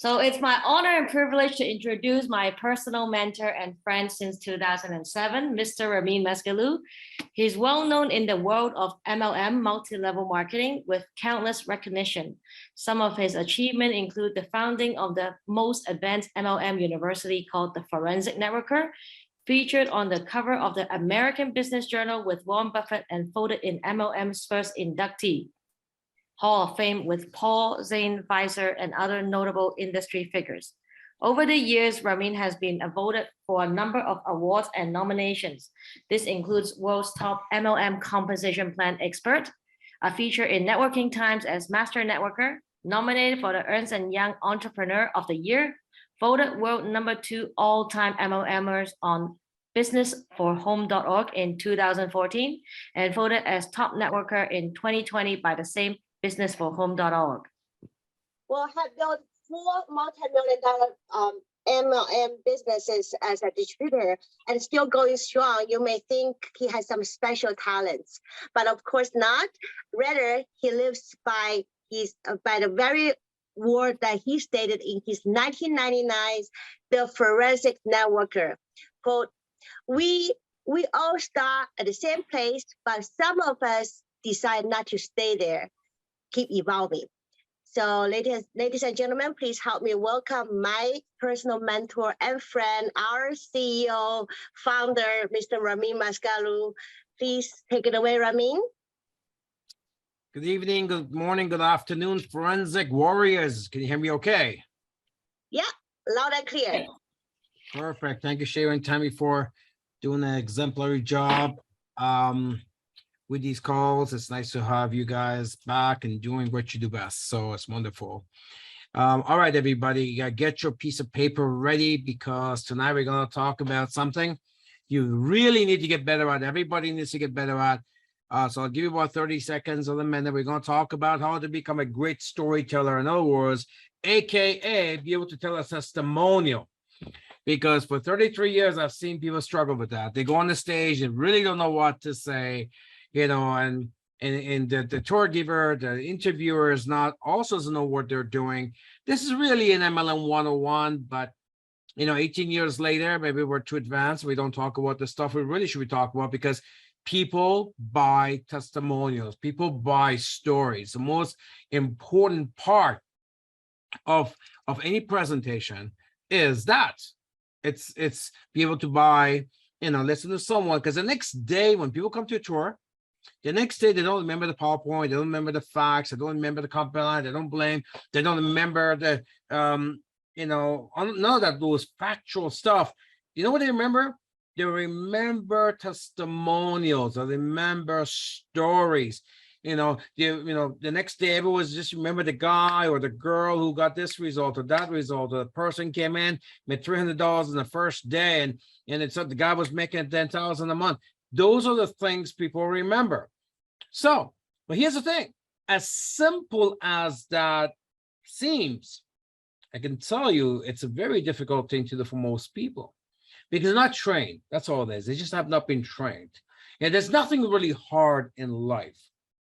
So it's my honor and privilege to introduce my personal mentor and friend since 2007, Mr. Ramin Masgalou. He's well known in the world of MLM, multi-level marketing, with countless recognition. Some of his achievements include the founding of the most advanced MLM university called the Forensic Networker, featured on the cover of the American Business Journal with Warren Buffett and voted in MLM's first inductee Hall of Fame with Paul Zane Weiser and other notable industry figures. Over the years, Ramin has been voted for a number of awards and nominations. This includes World's Top MLM Compensation Plan Expert, a feature in Networking Times as Master Networker, nominated for the Ernst & Young Entrepreneur of the Year, voted world #2 all-time MLMers on businessforhome.org in 2014, and voted as top networker in 2020 by the same businessforhome.org. Well, have built 4 multi-million-dollar MLM businesses as a distributor and still going strong. You may think he has some special talents, but of course not. Rather, he lives by the very word that he stated in his 1999, the Forensic Networker. Quote, we all start at the same place, but some of us decide not to stay there. Keep evolving. So ladies and gentlemen, please help me welcome my personal mentor and friend, our CEO, founder, Mr. Ramin Masgalou. Please take it away, Ramin. Good evening, good morning, good afternoon, forensic warriors. Can you hear me okay? Yeah, loud and clear. Perfect. Thank you, Sharon and Tammy, for doing an exemplary job with these calls. It's nice to have you guys back and doing what you do best. So it's wonderful. All right, everybody, get your piece of paper ready, because tonight we're going to talk about something you really need to get better at. Everybody needs to get better at. So I'll give you about 30 seconds or a minute. We're going to talk about how to become a great storyteller. In other words, AKA be able to tell a testimonial. Because for 33 years, I've seen people struggle with that. They go on the stage and really don't know what to say, you know, and the tour giver, the interviewer is not also doesn't know what they're doing. This is really an MLM 101, but, you know, 18 years later, maybe we're too advanced. We don't talk about the stuff we really should be talking about, because people buy testimonials. People buy stories. The most important part of any presentation is that it's be able to buy, you know, listen to someone, because the next day when people come to a tour, the next day they don't remember the PowerPoint, they don't remember the facts, they don't remember the company line, they don't blame, they don't remember the you know, none of that, those factual stuff. You know what they remember? They remember testimonials, or remember stories. You know, the next day everyone's just remember the guy or the girl who got this result or that result, or the person came in, made $300 in the first day, and it's the guy was making $10,000 a month. Those are the things people remember. So, but here's the thing: as simple as that seems, I can tell you it's a very difficult thing to do for most people, because they're not trained. That's all it is. They just have not been trained. And there's nothing really hard in life.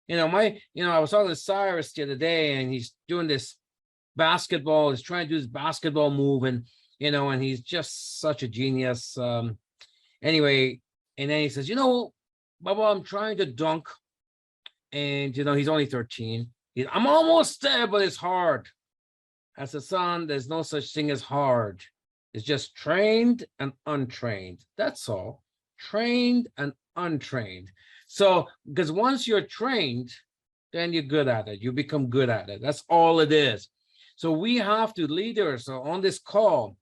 You know, I was talking to Cyrus the other day, and he's doing this basketball. He's trying to do his basketball move, and, you know, and he's just such a genius. Anyway, and then he says, you know, Bubba, I'm trying to dunk. And, you know, he's only 13. I'm almost there, but it's hard. I said, son, there's no such thing as hard. It's just trained and untrained. That's all. Trained and untrained. So, because once you're trained, then you're good at it. You become good at it. That's all it is. So we have to, leaders on this call,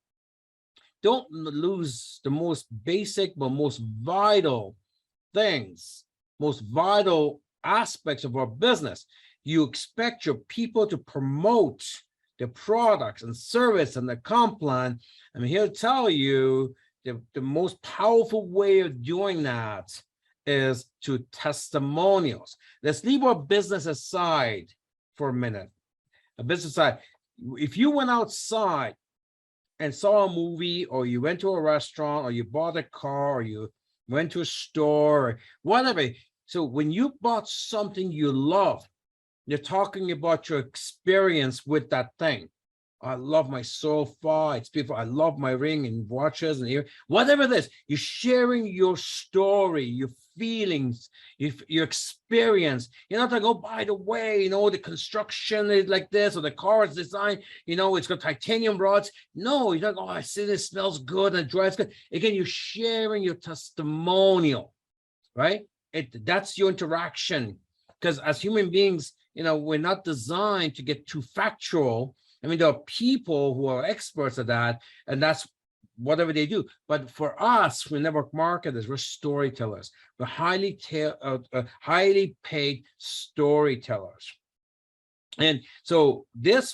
don't lose the most basic but most vital things, most vital aspects of our business. You expect your people to promote the products and service and the comp plan. I'm here to tell you the most powerful way of doing that is to testimonials. Let's leave our business aside for a minute. A business side. If you went outside and saw a movie, or you went to a restaurant, or you bought a car, or you went to a store, or whatever. So when you bought something you love, you're talking about your experience with that thing. I love my sofa. It's beautiful. I love my ring and watches and ear, whatever it is. You're sharing your story, your feelings, your experience. You're not like, oh, by the way, the construction is like this, or the car is designed, it's got titanium rods. No, you're not, oh, I see this smells good and it drives good. Again, you're sharing your testimonial, right? That's your interaction. Because as human beings, we're not designed to get too factual. I mean, there are people who are experts at that, and that's whatever they do. But for us, we're network marketers, we're storytellers. We're highly paid storytellers. And so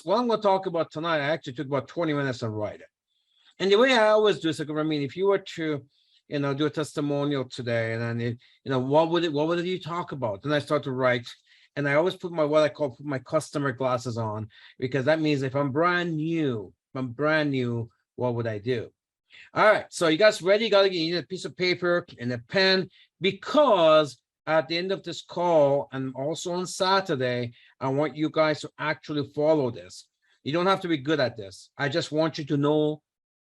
what I'm going to talk about tonight, I actually took about 20 minutes to write it. And the way I always do is, like, I mean, if you were to, do a testimonial today, and then, what would you talk about? Then I start to write. And I always put what I call my customer glasses on, because that means if I'm brand new, what would I do? All right. So you guys ready? You need a piece of paper and a pen, because at the end of this call, and also on Saturday, I want you guys to actually follow this. You don't have to be good at this. I just want you to know.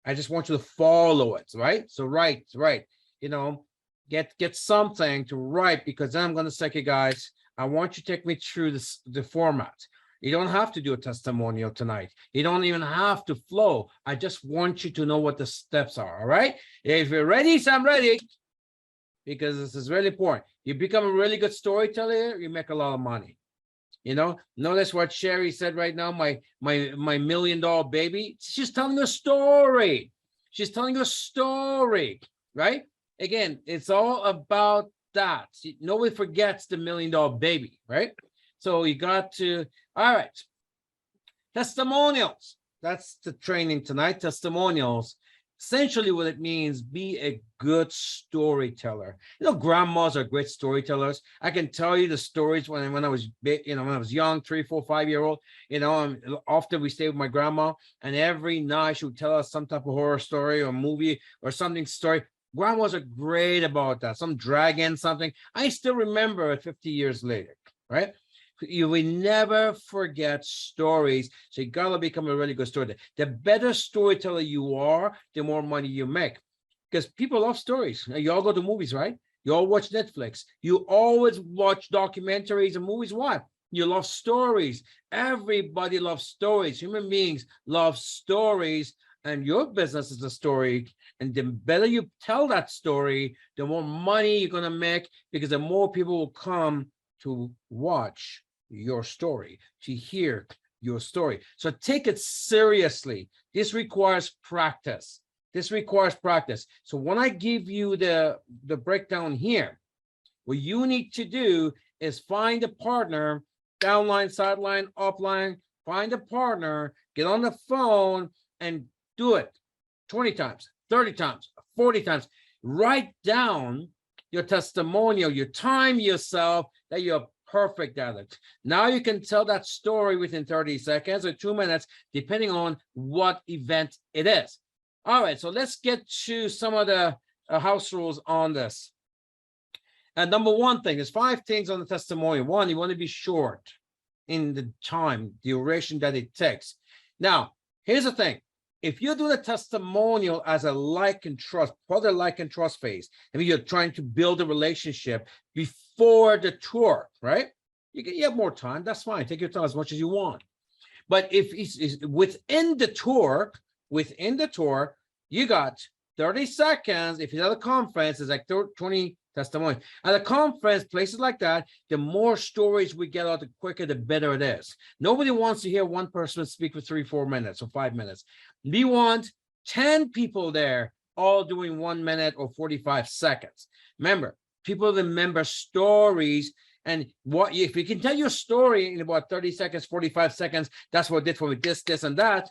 I just want you to follow it, right? So write, get something to write, because then I'm going to say, okay, guys, I want you to take me through the format. You don't have to do a testimonial tonight. You don't even have to flow. I just want you to know what the steps are, all right? If you're ready, so I'm ready, because this is really important. You become a really good storyteller, you make a lot of money. Notice what Sherry said right now, my $1 million baby. She's telling a story. She's telling a story, right? Again, it's all about that. Nobody forgets the $1 million baby, right? So you got to, all right. Testimonials. That's the training tonight. Testimonials. Essentially what it means, be a good storyteller. Grandmas are great storytellers. I can tell you the stories when I was big, when I was young, 3, 4, 5-year-old, often we stayed with my grandma, and every night she would tell us some type of horror story or movie or something story. Grandmas are great about that. Some dragon, something. I still remember it 50 years later, right? You will never forget stories. So you gotta become a really good storyteller. The better storyteller you are, the more money you make. Because people love stories. You all go to movies, right? You all watch Netflix. You always watch documentaries and movies. Why? You love stories. Everybody loves stories. Human beings love stories. And your business is a story. And the better you tell that story, the more money you're going to make, because the more people will come to watch your story, to hear your story. So take it seriously. This requires practice. So when I give you the breakdown here, what you need to do is find a partner, downline, sideline, upline, find a partner, get on the phone and do it 20 times, 30 times, 40 times. Write down your testimonial, you time yourself that you're perfect at it. Now you can tell that story within 30 seconds or 2 minutes, depending on what event it is. All right, so let's get to some of the house rules on this. And number one thing, there's 5 things on the testimonial. One, you want to be short in the time, duration that it takes. Now, here's the thing. If you do the testimonial as a like and trust, part of the like and trust phase, I mean, you're trying to build a relationship before the tour, right? You have more time. That's fine. Take your time as much as you want. But if it's within the tour, you got 30 seconds. If it's at a conference, it's like 20 testimonials. At a conference, places like that, the more stories we get out, the quicker, the better it is. Nobody wants to hear one person speak for 3, 4 minutes or 5 minutes. We want 10 people there, all doing 1 minute or 45 seconds. Remember, people remember stories. And what if you can tell your story in about 30 seconds, 45 seconds, that's what it did for me, this, and that.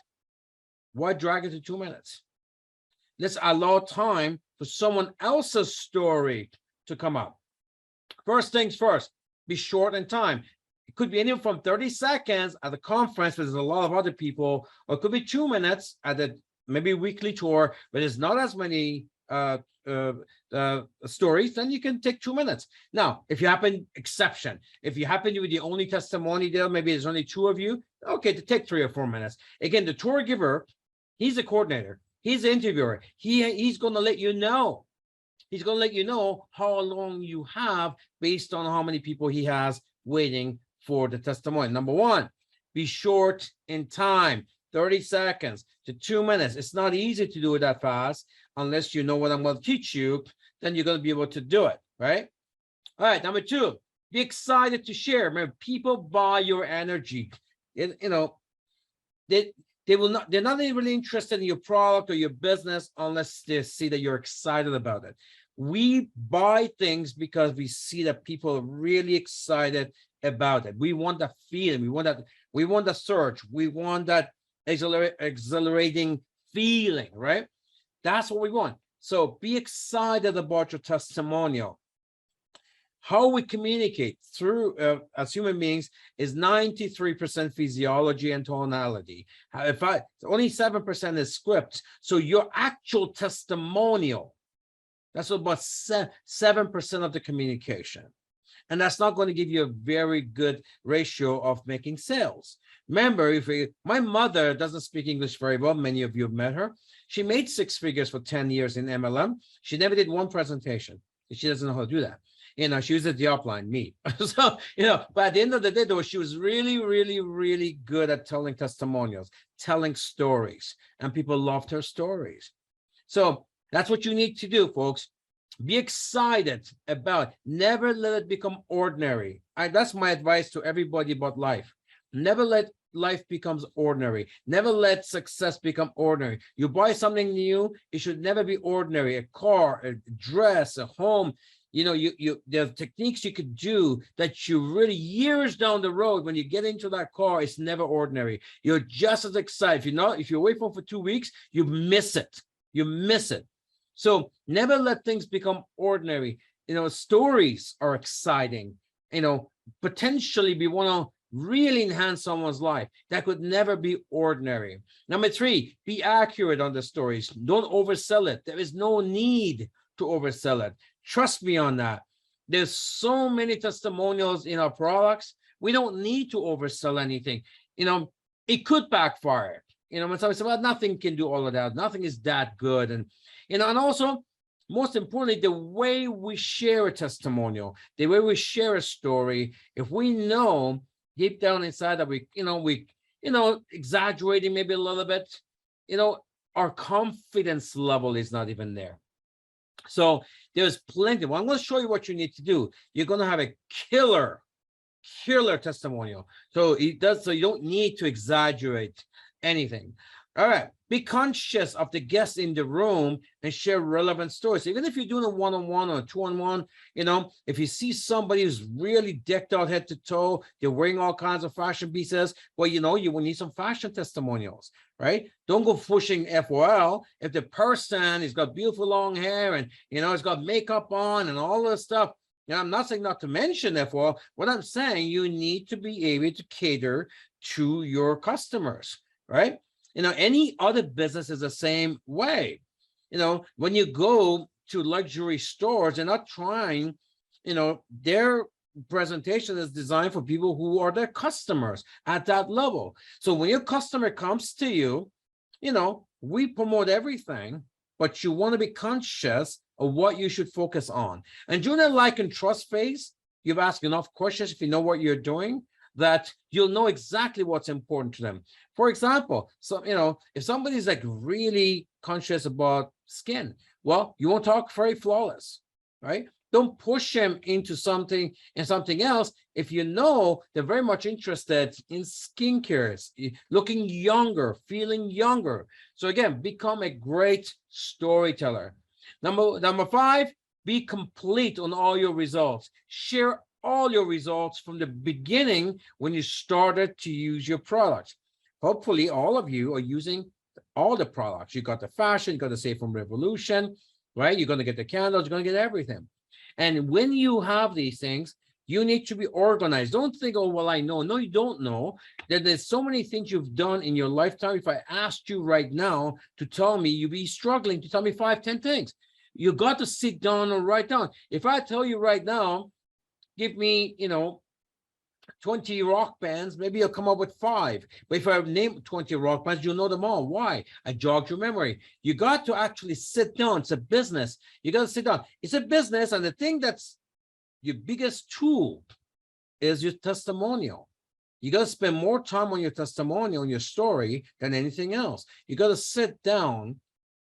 Why drag it to 2 minutes? Let's allow time for someone else's story to come up. First things first, be short in time. It could be anywhere from 30 seconds at the conference, where there's a lot of other people, or it could be 2 minutes at the maybe weekly tour, but there's not as many stories, then you can take 2 minutes. Now, if you happen if you happen to be the only testimony there, maybe there's only 2 of you, okay, to take 3 or 4 minutes. Again, the tour giver, he's a coordinator, he's the interviewer. He's going to let you know. He's going to let you know how long you have based on how many people he has waiting for the testimony. Number 1, be short in time, 30 seconds to 2 minutes. It's not easy to do it that fast unless you know what I'm going to teach you. Then you're going to be able to do it, right? All right, number 2, be excited to share. Remember, people buy your energy. They will not, they're not really interested in your product or your business unless they see that you're excited about it. We buy things because we see that people are really excited about it. We want that feeling. We want the surge. We want that exhilarating feeling, right? That's what we want. So be excited about your testimonial. How we communicate through as human beings is 93% physiology and tonality. Only 7% is script. So your actual testimonial, that's about 7% of the communication. And that's not going to give you a very good ratio of making sales. Remember, my mother doesn't speak English very well. Many of you have met her. She made 6 figures for 10 years in MLM. She never did one presentation. She doesn't know how to do that. She was at the upline, me. So, but at the end of the day, though, she was really, really, really good at telling testimonials, telling stories, and people loved her stories. So that's what you need to do, folks. Be excited about, never let it become ordinary. That's my advice to everybody about life. Never let life becomes ordinary. Never let success become ordinary. You buy something new, it should never be ordinary. A car, a dress, a home. There are techniques you could do that you really, years down the road, when you get into that car, it's never ordinary. You're just as excited. If you're away from for 2 weeks, you miss it. You miss it. So never let things become ordinary. Stories are exciting. Potentially we want to really enhance someone's life. That could never be ordinary. Number 3, be accurate on the stories. Don't oversell it. There is no need to oversell it. Trust me on that. There's so many testimonials in our products. We don't need to oversell anything. It could backfire. When somebody says, well, nothing can do all of that. Nothing is that good. And also, most importantly, the way we share a testimonial, the way we share a story, if we know deep down inside that we exaggerating maybe a little bit, our confidence level is not even there. So there's plenty. Well, I'm going to show you what you need to do. You're going to have a killer testimonial. So you don't need to exaggerate anything. All right. Be conscious of the guests in the room and share relevant stories. Even if you're doing a one-on-one or a two-on-one, if you see somebody who's really decked out head to toe, they're wearing all kinds of fashion pieces, well, you will need some fashion testimonials, right? Don't go pushing FOL. If the person has got beautiful long hair and, has got makeup on and all this stuff, I'm not saying not to mention FOL. What I'm saying, you need to be able to cater to your customers, right? Any other business is the same way. When you go to luxury stores, they're not trying, their presentation is designed for people who are their customers at that level. So when your customer comes to you, we promote everything, but you want to be conscious of what you should focus on. And during the like and trust phase, you've asked enough questions if you know what you're doing, that you'll know exactly what's important to them. For example, if somebody's like really conscious about skin, well, you won't talk very flawless, right? Don't push them into something else if you know they're very much interested in skincare, looking younger, feeling younger. So again, become a great storyteller. Number 5, be complete on all your results. Share all your results from the beginning when you started to use your products. Hopefully, all of you are using all the products. You got the fashion, you got the Save from Revolution, right? You're going to get the candles, you're going to get everything. And when you have these things, you need to be organized. Don't think, oh, well, I know. No, you don't know. There's so many things you've done in your lifetime. If I asked you right now to tell me, you'd be struggling to tell me 5, 10 things. You got to sit down and write down. If I tell you right now, give me, 20 rock bands, maybe you'll come up with 5. But if I name 20 rock bands, you'll know them all. Why? I jogged your memory. You got to actually sit down. It's a business. You got to sit down. It's a business, and the thing that's your biggest tool is your testimonial. You got to spend more time on your testimonial and your story than anything else. You got to sit down,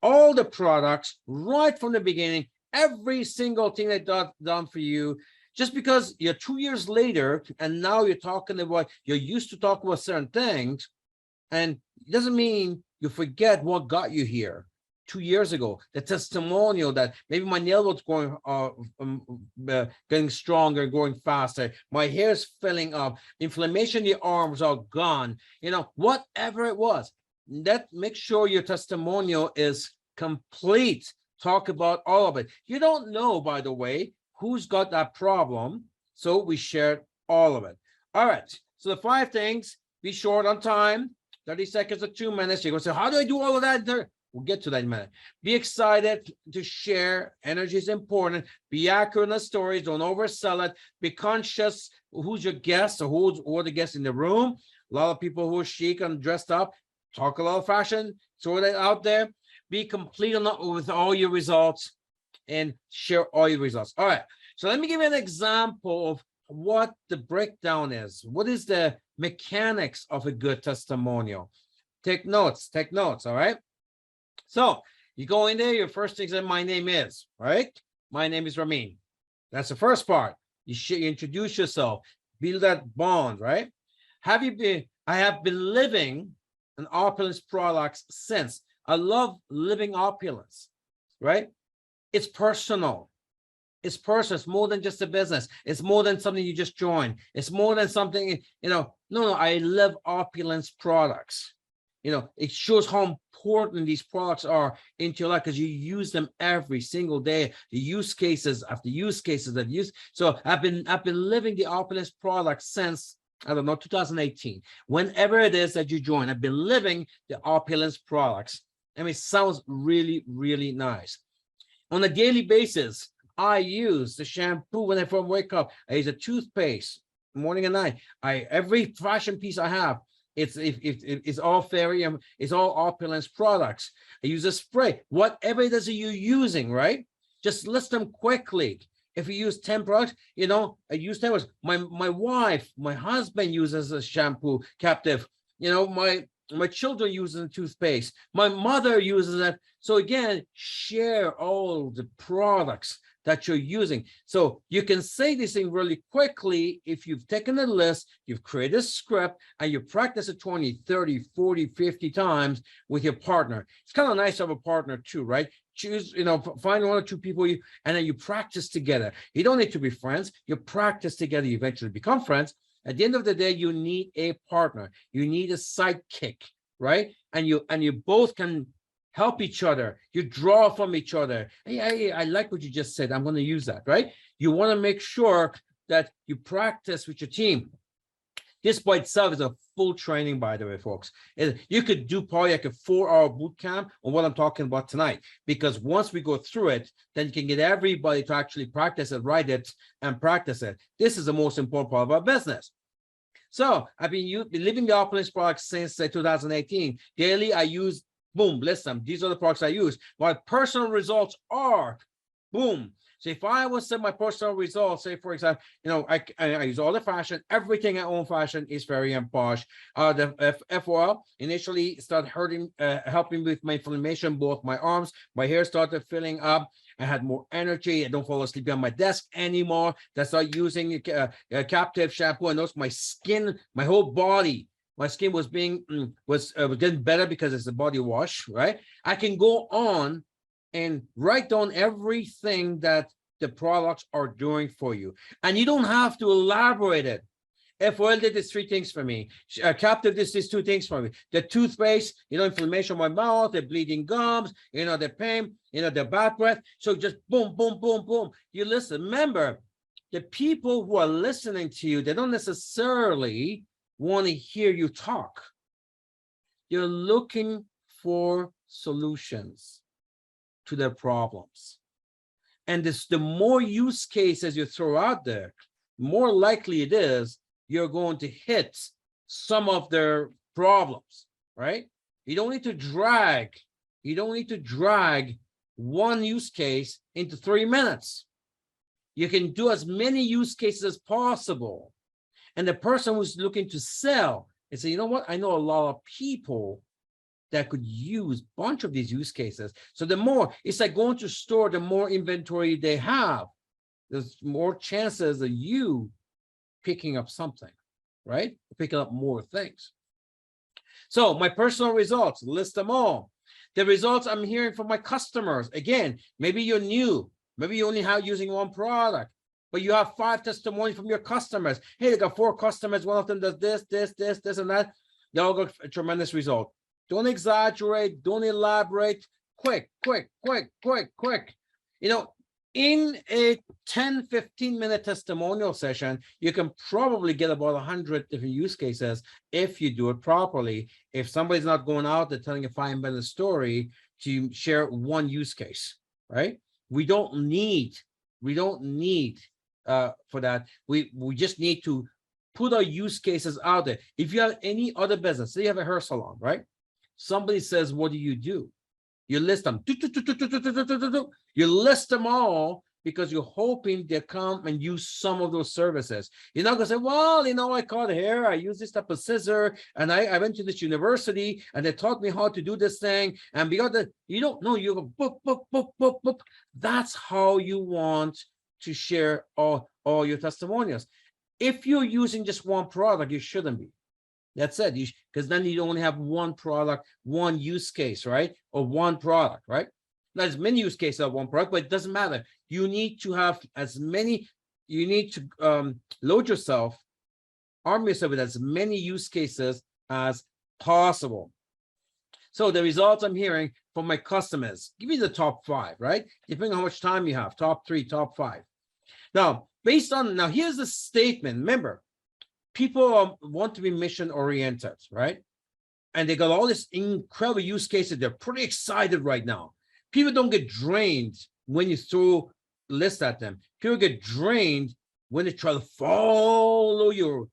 all the products right from the beginning, every single thing they done for you. Just because you're 2 years later and now you're talking about, you're used to talk about certain things, and it doesn't mean you forget what got you here 2 years ago. The testimonial that maybe my nail was going, getting stronger, going faster. My hair's filling up, inflammation in the arms are gone. Whatever it was, that make sure your testimonial is complete. Talk about all of it. You don't know, by the way, who's got that problem, so we shared all of it. All right, so the 5 things: be short on time, 30 seconds or 2 minutes. You're gonna say, how do I do all of that? We'll get to that in a minute. Be excited to share. Energy is important. Be accurate in the stories. Don't oversell it. Be conscious who's your guest or who are the guests in the room. A lot of people who are chic and dressed up, talk a lot of fashion, throw that out there. Be complete with all your results and share all your results. All right, so let me give you an example of what the breakdown is. What is the mechanics of a good testimonial? Take notes, all right? So you go in there, your first thing is, my name is, right? My name is Ramin. That's the first part. You introduce yourself, build that bond, right? I have been living an opulence products since. I love living opulence, right? It's personal. It's personal. It's more than just a business. It's more than something you just joined. It's more than something, no, I love opulence products. It shows how important these products are into your life because you use them every single day. The use cases after use cases that use. So I've been living the opulence products since, I don't know, 2018. Whenever it is that you join, I've been living the opulence products. I mean, it sounds really, really nice. On a daily basis, I use the shampoo when I first wake up. I use a toothpaste morning and night. Every fashion piece I have, it's all fairy and it's all opulence products. I use a spray. Whatever it is that you're using, right? Just list them quickly. If you use 10 products, I use 10 products. My wife, my husband uses a shampoo, Captive. My children use the toothpaste. My mother uses it. So again, share all the products that you're using. So you can say this thing really quickly if you've taken a list, you've created a script, and you practice it 20, 30, 40, 50 times with your partner. It's kind of nice to have a partner too, right? Choose, find 1 or 2 people, and then you practice together. You don't need to be friends. You practice together. You eventually become friends. At the end of the day, you need a partner. You need a sidekick, right? And you both can help each other. You draw from each other. Hey, I like what you just said. I'm going to use that, right? You want to make sure that you practice with your team. This by itself is a full training, by the way, folks. You could do probably like a 4-hour boot camp on what I'm talking about tonight, because once we go through it, then you can get everybody to actually practice it, write it, and practice it. This is the most important part of our business. So I've been living the opulence products since 2018. Daily, I use, boom, list them. These are the products I use. My personal results are, boom. So if I was to my personal results, say for example, I use all the fashion, everything I own fashion is very posh. The FOL initially started helping with my inflammation, both my arms, my hair started filling up. I had more energy. I don't fall asleep on my desk anymore. I started using Captive shampoo, and notice my skin, my whole body. My skin was getting better because it's a body wash, right? I can go on and write down everything that the products are doing for you. And you don't have to elaborate it. FOL did these 3 things for me. Captive did these 2 things for me. The toothpaste, inflammation in my mouth, the bleeding gums, the pain, the bad breath. So just boom, boom, boom, boom. You listen. Remember, the people who are listening to you, they don't necessarily want to hear you talk. You're looking for solutions to their problems. And this, the more use cases you throw out there, more likely it is you're going to hit some of their problems, right? You don't need to drag one use case into 3 minutes. You can do as many use cases as possible. And the person who's looking to sell and say, you know what, I know a lot of people that could use a bunch of these use cases. So the more, it's like going to a store, the more inventory they have, there's more chances of you picking up something, right? Picking up more things. So my personal results, list them all. The results I'm hearing from my customers, again, maybe you're new, maybe you only have using one product, but you have 5 testimonies from your customers. Hey, they got 4 customers, one of them does this, and that. They all got a tremendous result. Don't exaggerate, don't elaborate, quick. You know, in a 10-15 minute testimonial session, you can probably get about 100 different use cases if you do it properly. If somebody's not going out there telling a 5-minute story to share one use case, right? We don't need for that. We just need to put our use cases out there. If you have any other business, say you have a hair salon, right? Somebody says, what do? You list them. You list them all because you're hoping they come and use some of those services. You're not going to say, well, you know, I cut hair, I use this type of scissor, and I went to this university and they taught me how to do this thing. And because you don't know, you go boop. That's how you want to share all your testimonials. If you're using just one product, you shouldn't be. That's it, because then you only have one product, one use case, right? Or one product, right? There's many use cases of one product, but it doesn't matter. You need to have as many, you need to load yourself, arm yourself with as many use cases as possible. So the results I'm hearing from my customers, give me the top 5, right? Depending on how much time you have, top 3, top 5. Now, here's the statement. Remember, people want to be mission oriented, right? And they got all this incredible use cases. They're pretty excited right now. People don't get drained when you throw lists at them. People get drained when they try to follow your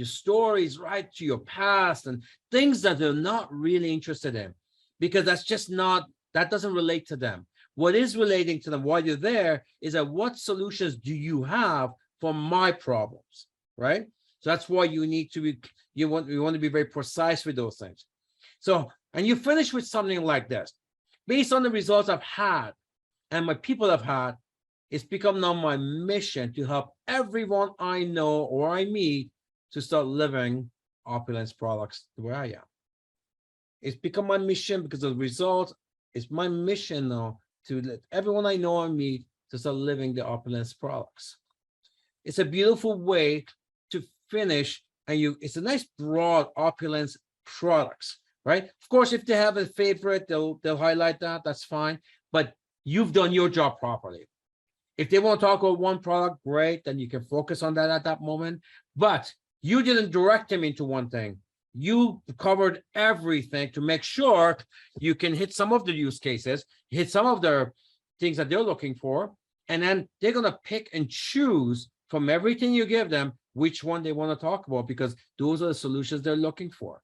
stories right to your past and things that they're not really interested in, because that doesn't relate to them. What is relating to them while you're there is that what solutions do you have for my problems, right? So that's why you need to be, you want to be very precise with those things. So, and you finish with something like this. Based on the results I've had and my people have had, it's become now my mission to help everyone I know or I meet to start living opulence products the way I am. It's become my mission because of the results. It's my mission now to let everyone I know or meet to start living the opulence products. It's a beautiful way to finish, and it's a nice broad opulence products, right? Of course, if they have a favorite, they'll highlight that, that's fine, but you've done your job properly. If they want to talk about one product, great, then you can focus on that at that moment, but you didn't direct them into one thing. You covered everything to make sure you can hit some of the use cases, hit some of the things that they're looking for, and then they're going to pick and choose from everything you give them which one they want to talk about, because those are the solutions they're looking for.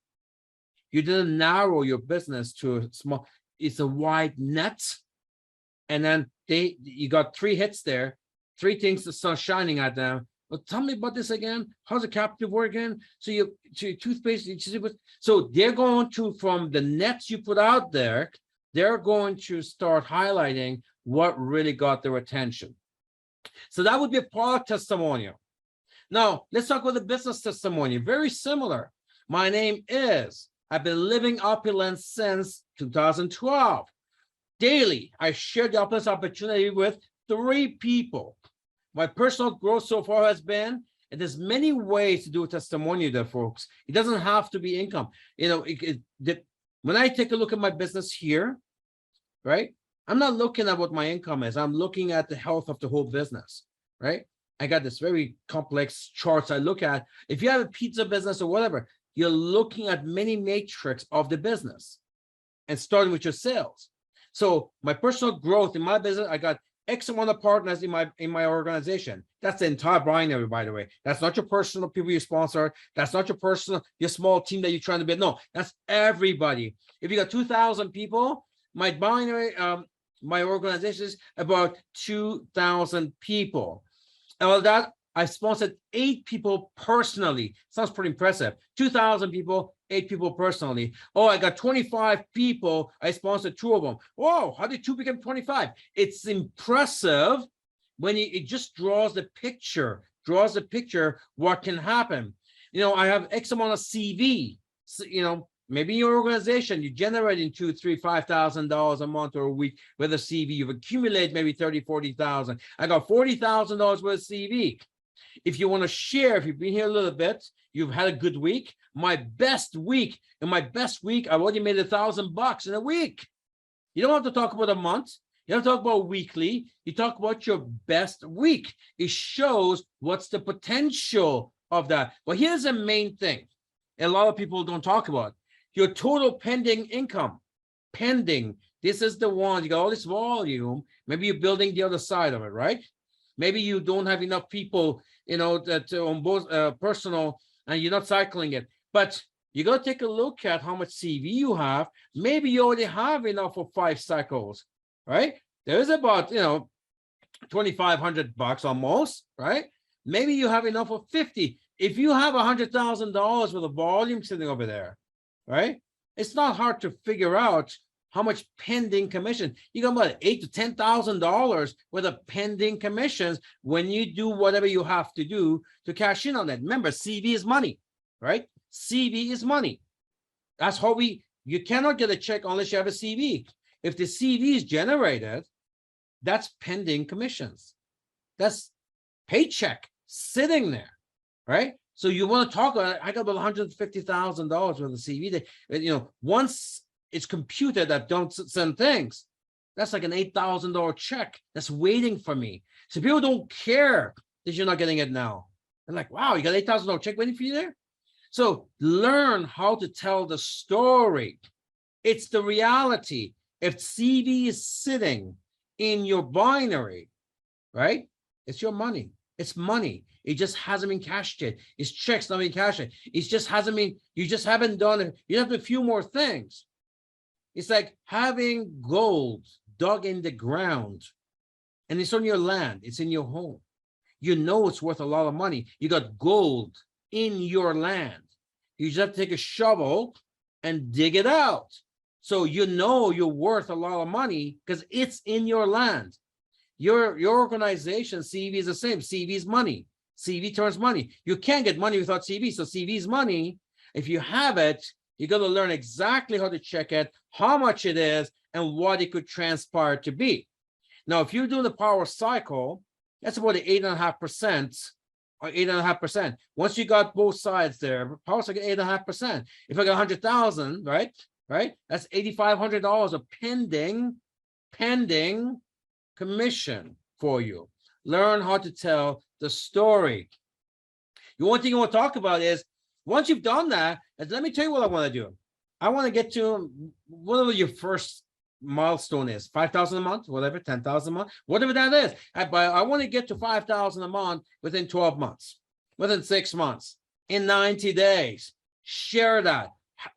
You didn't narrow your business to a small, it's a wide net. And then you got 3 hits there, 3 things that start shining at them. Well, tell me about this again. How's the captive work again? So your toothpaste, so they're going to, from the nets you put out there, they're going to start highlighting what really got their attention. So that would be a product testimonial. Now, let's talk about the business testimonial. Very similar. My name is, I've been living opulence since 2012. Daily, I share the opulence opportunity with 3 people. My personal growth so far has been, and there's many ways to do a testimonial there, folks. It doesn't have to be income. You know, when I take a look at my business here, right? I'm not looking at what my income is. I'm looking at the health of the whole business, right? I got this very complex charts I look at. If you have a pizza business or whatever, you're looking at many matrix of the business and starting with your sales. So my personal growth in my business, I got X amount of partners in my organization. That's the entire binary, by the way. That's not your personal people you sponsor. That's not your personal, your small team that you're trying to build. No, that's everybody. If you got 2,000 people, my binary, my organization is about 2,000 people. And all that, I sponsored 8 people personally. Sounds pretty impressive. 2,000 people, 8 people personally. Oh, I got 25 people. I sponsored 2 of them. Whoa, how did 2 become 25? It's impressive when it just draws the picture, what can happen. You know, I have X amount of CV. So, you know, maybe your organization, you're generating $2,000, $3,000, $5,000 a month or a week with a CV. You've accumulated maybe 30, 40,000. I got $40,000 worth of CV. If you want to share, if you've been here a little bit, you've had a good week. My best week, I've already made $1,000 in a week. You don't have to talk about a month. You don't talk about weekly. You talk about your best week. It shows what's the potential of that. Well, here's the main thing a lot of people don't talk about. Your total pending income. Pending. This is the one. You got all this volume. Maybe you're building the other side of it, right? Maybe you don't have enough people, you know, that on both personal, and you're not cycling it. But you got to take a look at how much CV you have. Maybe you already have enough for 5 cycles, right? There's about, you know, $2,500 almost, right? Maybe you have enough for 50. If you have $100,000 with a volume sitting over there, right? It's not hard to figure out how much pending commission. You got about $8,000 to $10,000 worth of pending commissions when you do whatever you have to do to cash in on that. Remember, CV is money, right? CV is money. That's how you cannot get a check unless you have a CV. If the CV is generated, that's pending commissions. That's paycheck sitting there, right? So you want to talk about, I got about $150,000 worth of CV that, you know, once it's computed that don't send things, that's like an $8,000 check that's waiting for me. So people don't care that you're not getting it now. They're like, wow, you got $8,000 check waiting for you there? So learn how to tell the story. It's the reality. If CV is sitting in your binary, right? It's your money. It's money. It just hasn't been cashed yet. It's checks not been cashed yet. It just hasn't been, you just haven't done it. You have a few more things. It's like having gold dug in the ground and it's on your land. It's in your home. You know it's worth a lot of money. You got gold in your land. You just have to take a shovel and dig it out. So you know you're worth a lot of money because it's in your land. Your organization, CV is the same. CV is money. CV turns money. You can't get money without CV. So CV is money. If you have it, you got to learn exactly how to check it, how much it is, and what it could transpire to be. Now, if you're doing the power cycle, that's about the 8.5% or 8.5%. Once you got both sides there, power cycle 8.5%. If I got 100,000, right? That's $8,500 of pending commission for you. Learn how to tell the story. The one thing I want to talk about is once you've done that, let me tell you what I want to do. I want to get to whatever your first milestone is, 5,000 a month, whatever, 10,000 a month, whatever that is. I want to get to 5,000 a month within 12 months, within 6 months, in 90 days. Share that,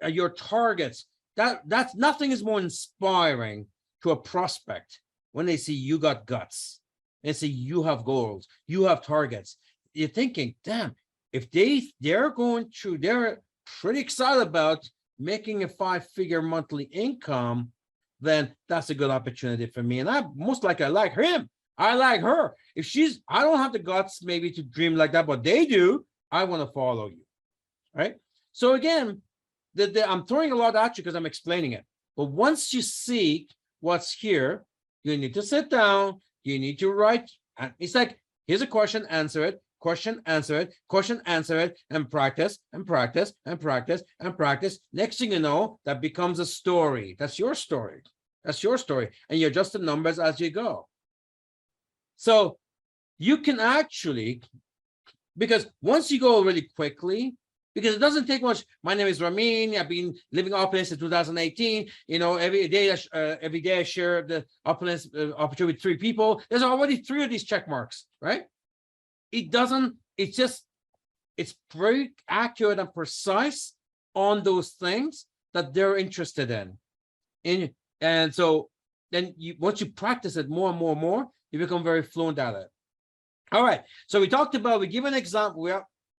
your targets. That's nothing is more inspiring to a prospect when they see you got guts and see you have goals, you have targets. You're thinking, damn, if they're going through, they're pretty excited about making a 5-figure monthly income, then that's a good opportunity for me. And I most likely I like him. I like her. If I don't have the guts maybe to dream like that, but they do, I want to follow you. Right? So again, I'm throwing a lot at you because I'm explaining it. But once you see what's here, you need to sit down, you need to write. And it's like, here's a question, answer it, question, answer it, question, answer it, and practice, and practice, and practice, and practice. Next thing you know, that becomes a story. That's your story. That's your story. And you adjust the numbers as you go. So you can actually, because once you go really quickly, Because it doesn't take much. My name is Ramin. I've been living opulence since 2018. Every day I share the opulence opportunity with 3 people. There's already 3 of these check marks, right? It doesn't, it's very accurate and precise on those things that they're interested in. And so then once you practice it more and more and more, you become very fluent at it. All right. So we talked about, we give an example. We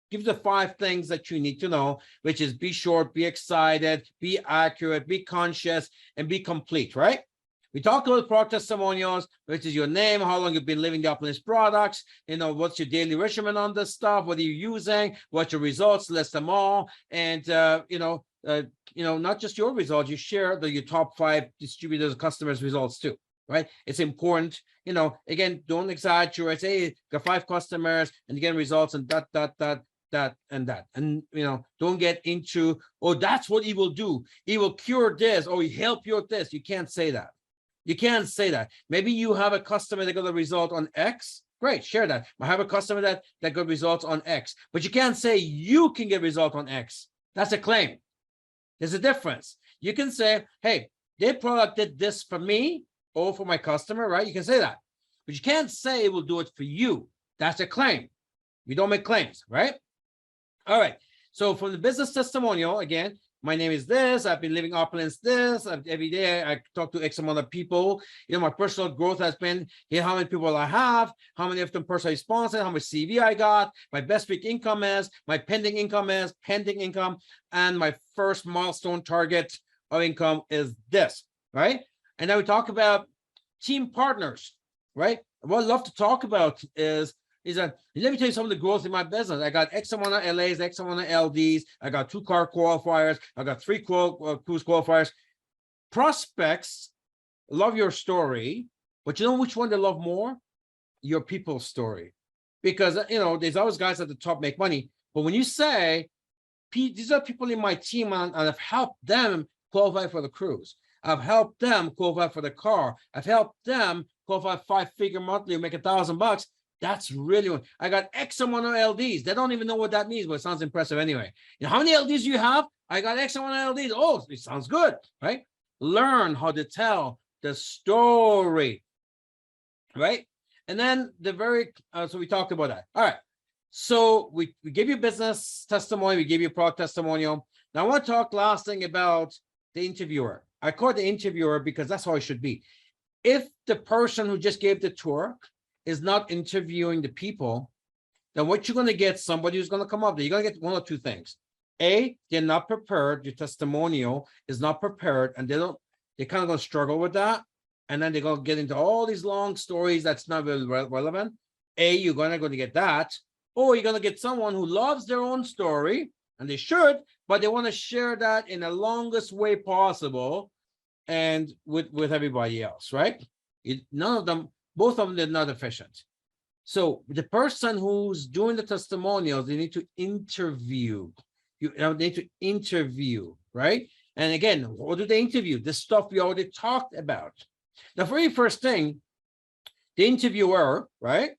give the 5 things that you need to know, which is be short, be excited, be accurate, be conscious, and be complete, right? We talked about product testimonials, which is your name, how long you've been living the opulence products, what's your daily regimen on this stuff, what are you using, what's your results, list them all. And, not just your results, you share your top 5 distributors, customers' results too, right? It's important, again, don't exaggerate, say, got 5 customers and you get results and that and that. And, don't get into, oh, that's what he will do. He will cure this, or he help you with this. You can't say that. You can't say that. Maybe you have a customer that got a result on X. Great, share that. I have a customer that got results on X, but you can't say you can get result on X. That's a claim. There's a difference. You can say, hey, their product did this for me or for my customer, right? You can say that, but you can't say it will do it for you. That's a claim. We don't make claims, right? All right. So from the business testimonial, again, my name is this, I've been living opulence this, every day I talk to X amount of people. My personal growth has been here, how many people I have, how many of them personally sponsored, how much CV I got, my best week income is, my pending income, and my first milestone target of income is this, right? And then we talk about team partners, right? What I love to talk about is that, let me tell you some of the growth in my business. I got X amount of LAs, X amount of LDs. I got 2 car qualifiers. I got 3 cruise qualifiers. Prospects love your story, but you know which one they love more? Your people's story. Because, there's always guys at the top make money. But when you say, these are people in my team and I've helped them qualify for the cruise. I've helped them qualify for the car. I've helped them qualify 5-figure monthly, make $1,000. That's really one. I got X amount of LDs. They don't even know what that means, but it sounds impressive anyway. How many LDs do you have? I got X amount of LDs. Oh, it sounds good, right? Learn how to tell the story, right? And then so we talked about that. All right. So we gave you business testimony. We gave you product testimonial. Now I want to talk last thing about the interviewer. I call it the interviewer because that's how it should be. If the person who just gave the tour is not interviewing the people, then what you're going to get, somebody who's going to come up there, you're going to get 1 or 2 things. A, they're not prepared. Your testimonial is not prepared, and they're kind of going to struggle with that. And then they're going to get into all these long stories that's not really relevant. A, you're going to get that, or you're going to get someone who loves their own story, and they should, but they want to share that in the longest way possible and with everybody else, right? Both of them, they're not efficient. So the person who's doing the testimonials, they need to interview. They need to interview, right? And again, what do they interview? The stuff we already talked about. The very first thing, the interviewer, right?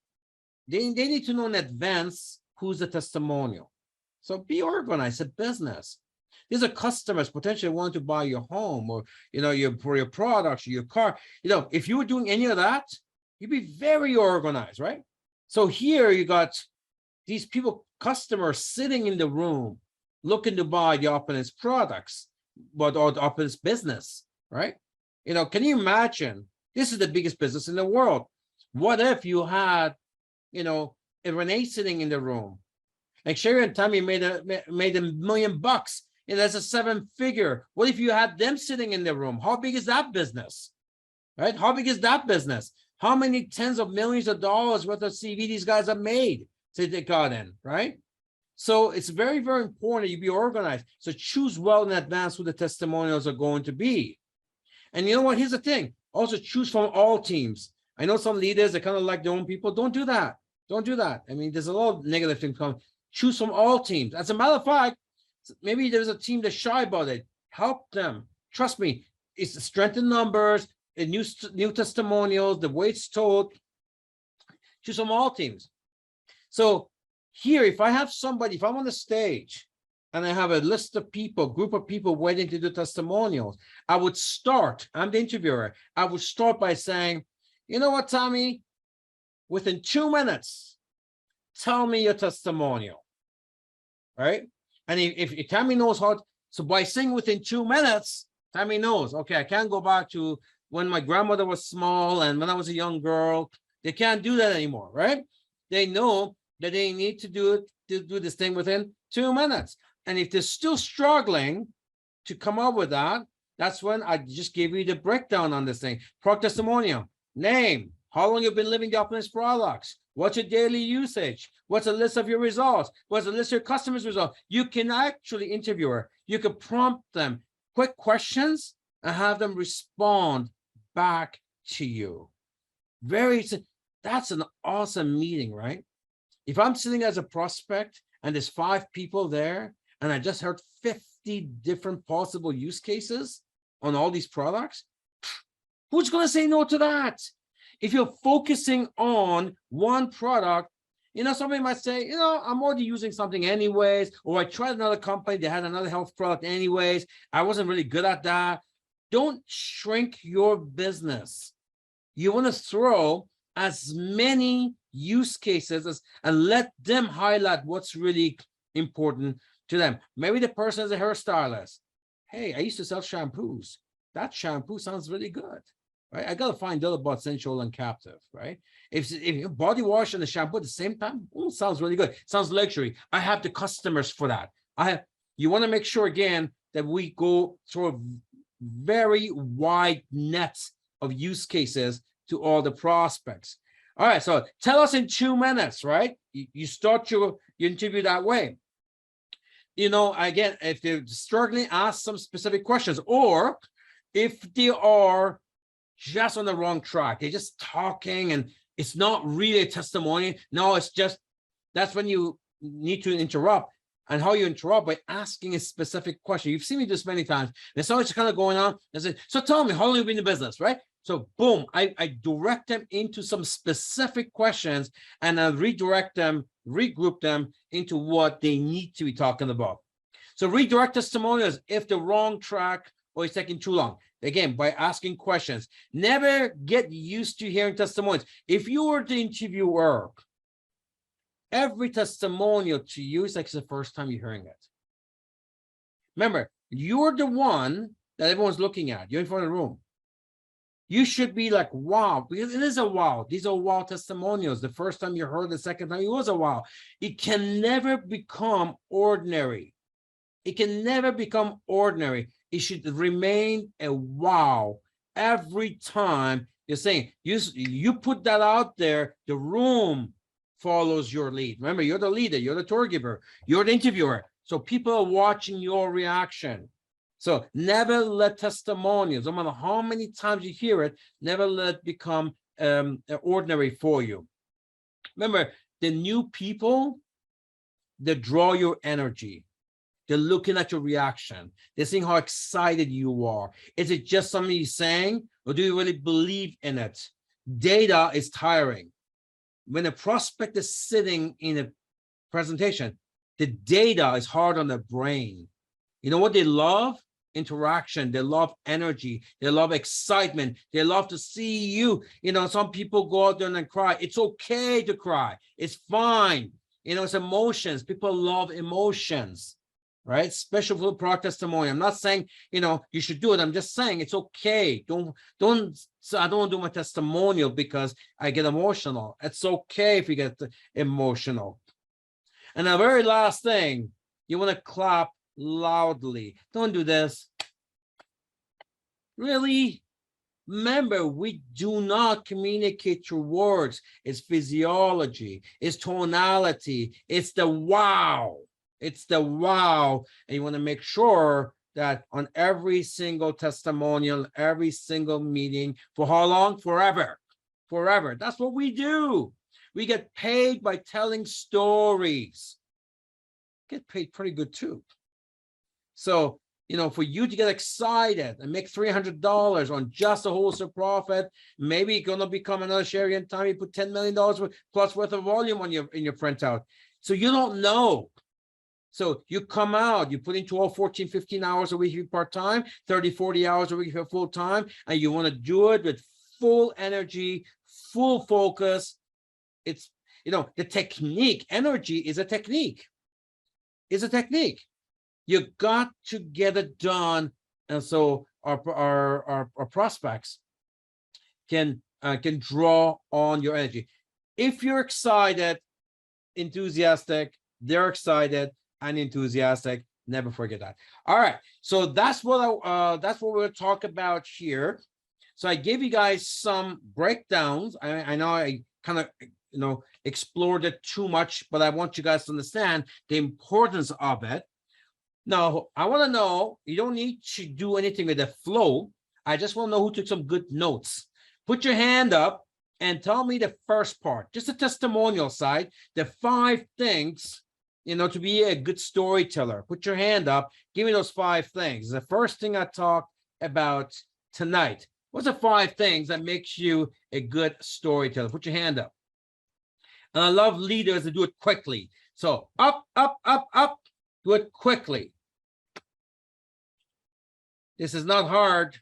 They need to know in advance who's the testimonial. So be organized, a business. These are customers potentially want to buy your home or, for your products, your car. If you were doing any of that, you'd be very organized, right? So here you got these people, customers sitting in the room, looking to buy the opulence products, or the opulence business, right? Can you imagine? This is the biggest business in the world. What if you had, a Renee sitting in the room? Like Sherry and Tammy made $1 million. That's a 7-figure. What if you had them sitting in the room? How big is that business? Right? How big is that business? How many tens of millions of dollars worth of CV these guys have made since they got in, right? So it's very, very important that you be organized. So choose well in advance who the testimonials are going to be. And you know what? Here's the thing. Also choose from all teams. I know some leaders, they kind of like their own people. Don't do that. Don't do that. I mean, there's a lot of negative things coming. Choose from all teams. As a matter of fact, maybe there's a team that's shy about it. Help them. Trust me. It's the strength in numbers, the new testimonials, the way it's told. Choose from all teams. So here, if I have somebody, if I'm on the stage and I have a list of people, group of people waiting to do testimonials, I would start, I'm the interviewer, I would start by saying, you know what, Tommy, within 2 minutes, tell me your testimonial, right? And if Tommy knows how, so by saying within 2 minutes, Tommy knows, okay, I can't go back to when my grandmother was small and when I was a young girl. They can't do that anymore, right? They know that they need to do this thing within 2 minutes. And if they're still struggling to come up with that, that's when I just gave you the breakdown on this thing. Product testimonial, name, how long you've been living the Optimist products, what's your daily usage, what's a list of your results, what's a list of your customers' results. You can actually interviewer, you could prompt them quick questions and have them respond back to you. That's an awesome meeting, right? If I'm sitting as a prospect and there's 5 people there and I just heard 50 different possible use cases on all these products, who's going to say no to that? If you're focusing on one product, you know, somebody might say, you know, I'm already using something anyways, or I tried another company, they had another health product anyways. I wasn't really good at that. Don't shrink your business. You want to throw as many use cases and let them highlight what's really important to them. Maybe the person is a hairstylist. Hey, I used to sell shampoos. That shampoo sounds really good, right? I got to find out about sensual and captive, right? If body wash and the shampoo at the same time, sounds really good. Sounds luxury. I have the customers for that. You want to make sure, again, that we go through a very wide net of use cases to all the prospects. All right, so tell us in 2 minutes, right? You start your interview that way. You know, again, if they're struggling, ask some specific questions, or if they are just on the wrong track, they're just talking and it's not really a testimony. No, it's just, that's when you need to interrupt. And how you interrupt by asking a specific question. You've seen me do this many times. There's so much kind of going on. I say, so tell me, how long have you been in the business, right? So boom, I direct them into some specific questions and I redirect them, regroup them into what they need to be talking about. So redirect testimonials if the wrong track or it's taking too long. Again, by asking questions. Never get used to hearing testimonials. If you were the interviewer, every testimonial to you is like the first time you're hearing it. Remember, you're the one that everyone's looking at. You're in front of the room. You should be like, wow, because it is a wow. These are wow testimonials. The first time you heard, the second time, it was a wow. It can never become ordinary. It can never become ordinary. It should remain a wow every time you're saying. You put that out there, the room follows your lead. Remember, you're the leader, you're the tour giver, you're the interviewer. So people are watching your reaction. So never let testimonials, no matter how many times you hear it, never let it become ordinary for you. Remember, the new people, they draw your energy. They're looking at your reaction. They're seeing how excited you are. Is it just something you're saying, or do you really believe in it? Data is tiring. When a prospect is sitting in a presentation, the data is hard on the brain. You know what they love? Interaction. They love energy. They love excitement. They love to see you. You know, some people go out there and cry. It's okay to cry. It's fine. You know, it's emotions. People love emotions, right? Special for product testimony. I'm not saying, you know, you should do it. I'm just saying it's okay. So I don't want to do my testimonial because I get emotional. It's okay if you get emotional. And the very last thing, you want to clap loudly. Don't do this. Really? Remember, we do not communicate through words. It's physiology, it's tonality, it's the wow. It's the wow. And you want to make sure that on every single testimonial, every single meeting, for how long? Forever. Forever. That's what we do. We get paid by telling stories. Get paid pretty good too. So, you know, for you to get excited and make $300 on just a wholesale profit, maybe you're going to become another Sherry and Tommy, put $10 million plus worth of volume on in your printout. So you don't know. So you come out, you put in 12, 14, 15 hours a week part-time, 30, 40 hours a week full-time, and you want to do it with full energy, full focus. It's, the technique, energy is a technique. It's a technique. You got to get it done. And so our prospects can draw on your energy. If you're excited, enthusiastic, they're excited and enthusiastic. Never forget that. All right, so that's what we'll talk about here. So I gave you guys some breakdowns. I know I kind of explored it too much, but I want you guys to understand the importance of it. Now I want to know, you don't need to do anything with the flow. I just want to know who took some good notes. Put your hand up and tell me the first part, just a testimonial side, the 5 things, to be a good storyteller. Put your hand up, give me those 5 things. The first thing I talked about tonight. What's the 5 things that makes you a good storyteller? Put your hand up. And I love leaders that do it quickly. So up, up, up, up, do it quickly. This is not hard.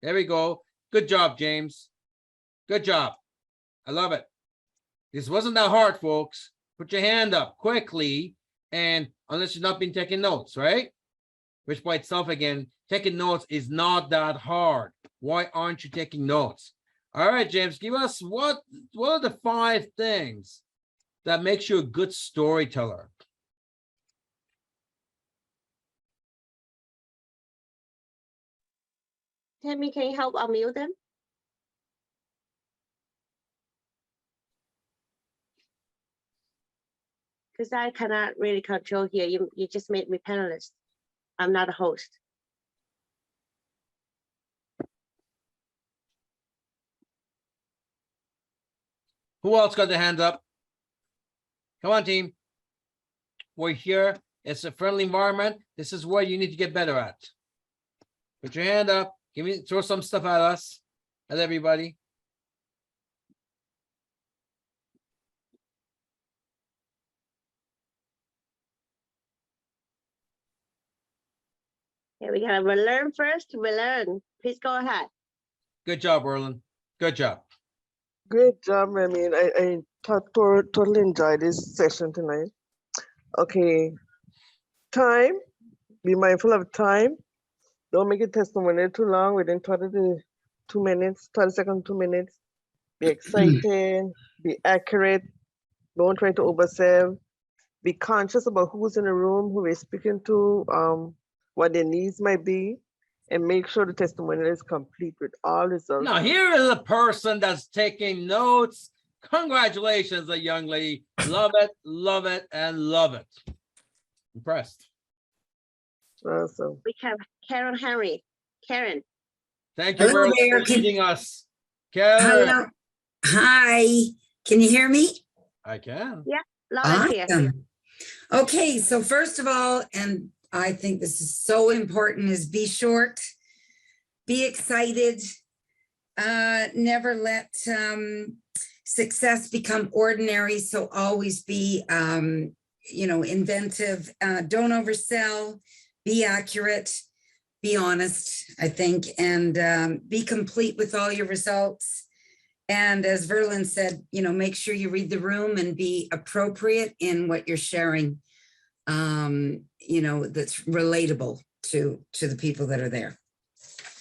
There we go. Good job, James. Good job. I love it. This wasn't that hard, folks. Put your hand up quickly, and unless you've not been taking notes, right? Which by itself, again, taking notes is not that hard. Why aren't you taking notes? All right, James, give us what are the 5 things that makes you a good storyteller? Tammy, can you help unmute them? Because I cannot really control here. You just made me panelist. I'm not a host. Who else got their hand up? Come on, team. We're here. It's a friendly environment. This is what you need to get better at. Put your hand up. Throw some stuff at us, at everybody. Yeah, we gotta learn first. We learn. Please go ahead. Good job, Erlen. Good job. Great job, Ramin. I totally enjoyed this session tonight. Okay, time. Be mindful of time. Don't make it testimonial too long, within 2 minutes, 30 seconds, 2 minutes. Be excited, be accurate. Don't try to oversell. Be conscious about who's in the room, who we're speaking to, what their needs might be, and make sure the testimonial is complete with all results. Now, here is a person that's taking notes. Congratulations, a young lady. Love it, and love it. Impressed. Awesome. We have Karen Henry. Karen. Thank you Hello for there. leading us. Karen. Hello. Hi, can you hear me? I can. Loud and clear. Awesome. Okay, so first of all, and I think this is so important, is be short, be excited, never let success become ordinary. So always be, inventive, don't oversell, be accurate, be honest, I think, and be complete with all your results. And as Verlin said, make sure you read the room and be appropriate in what you're sharing, that's relatable to the people that are there.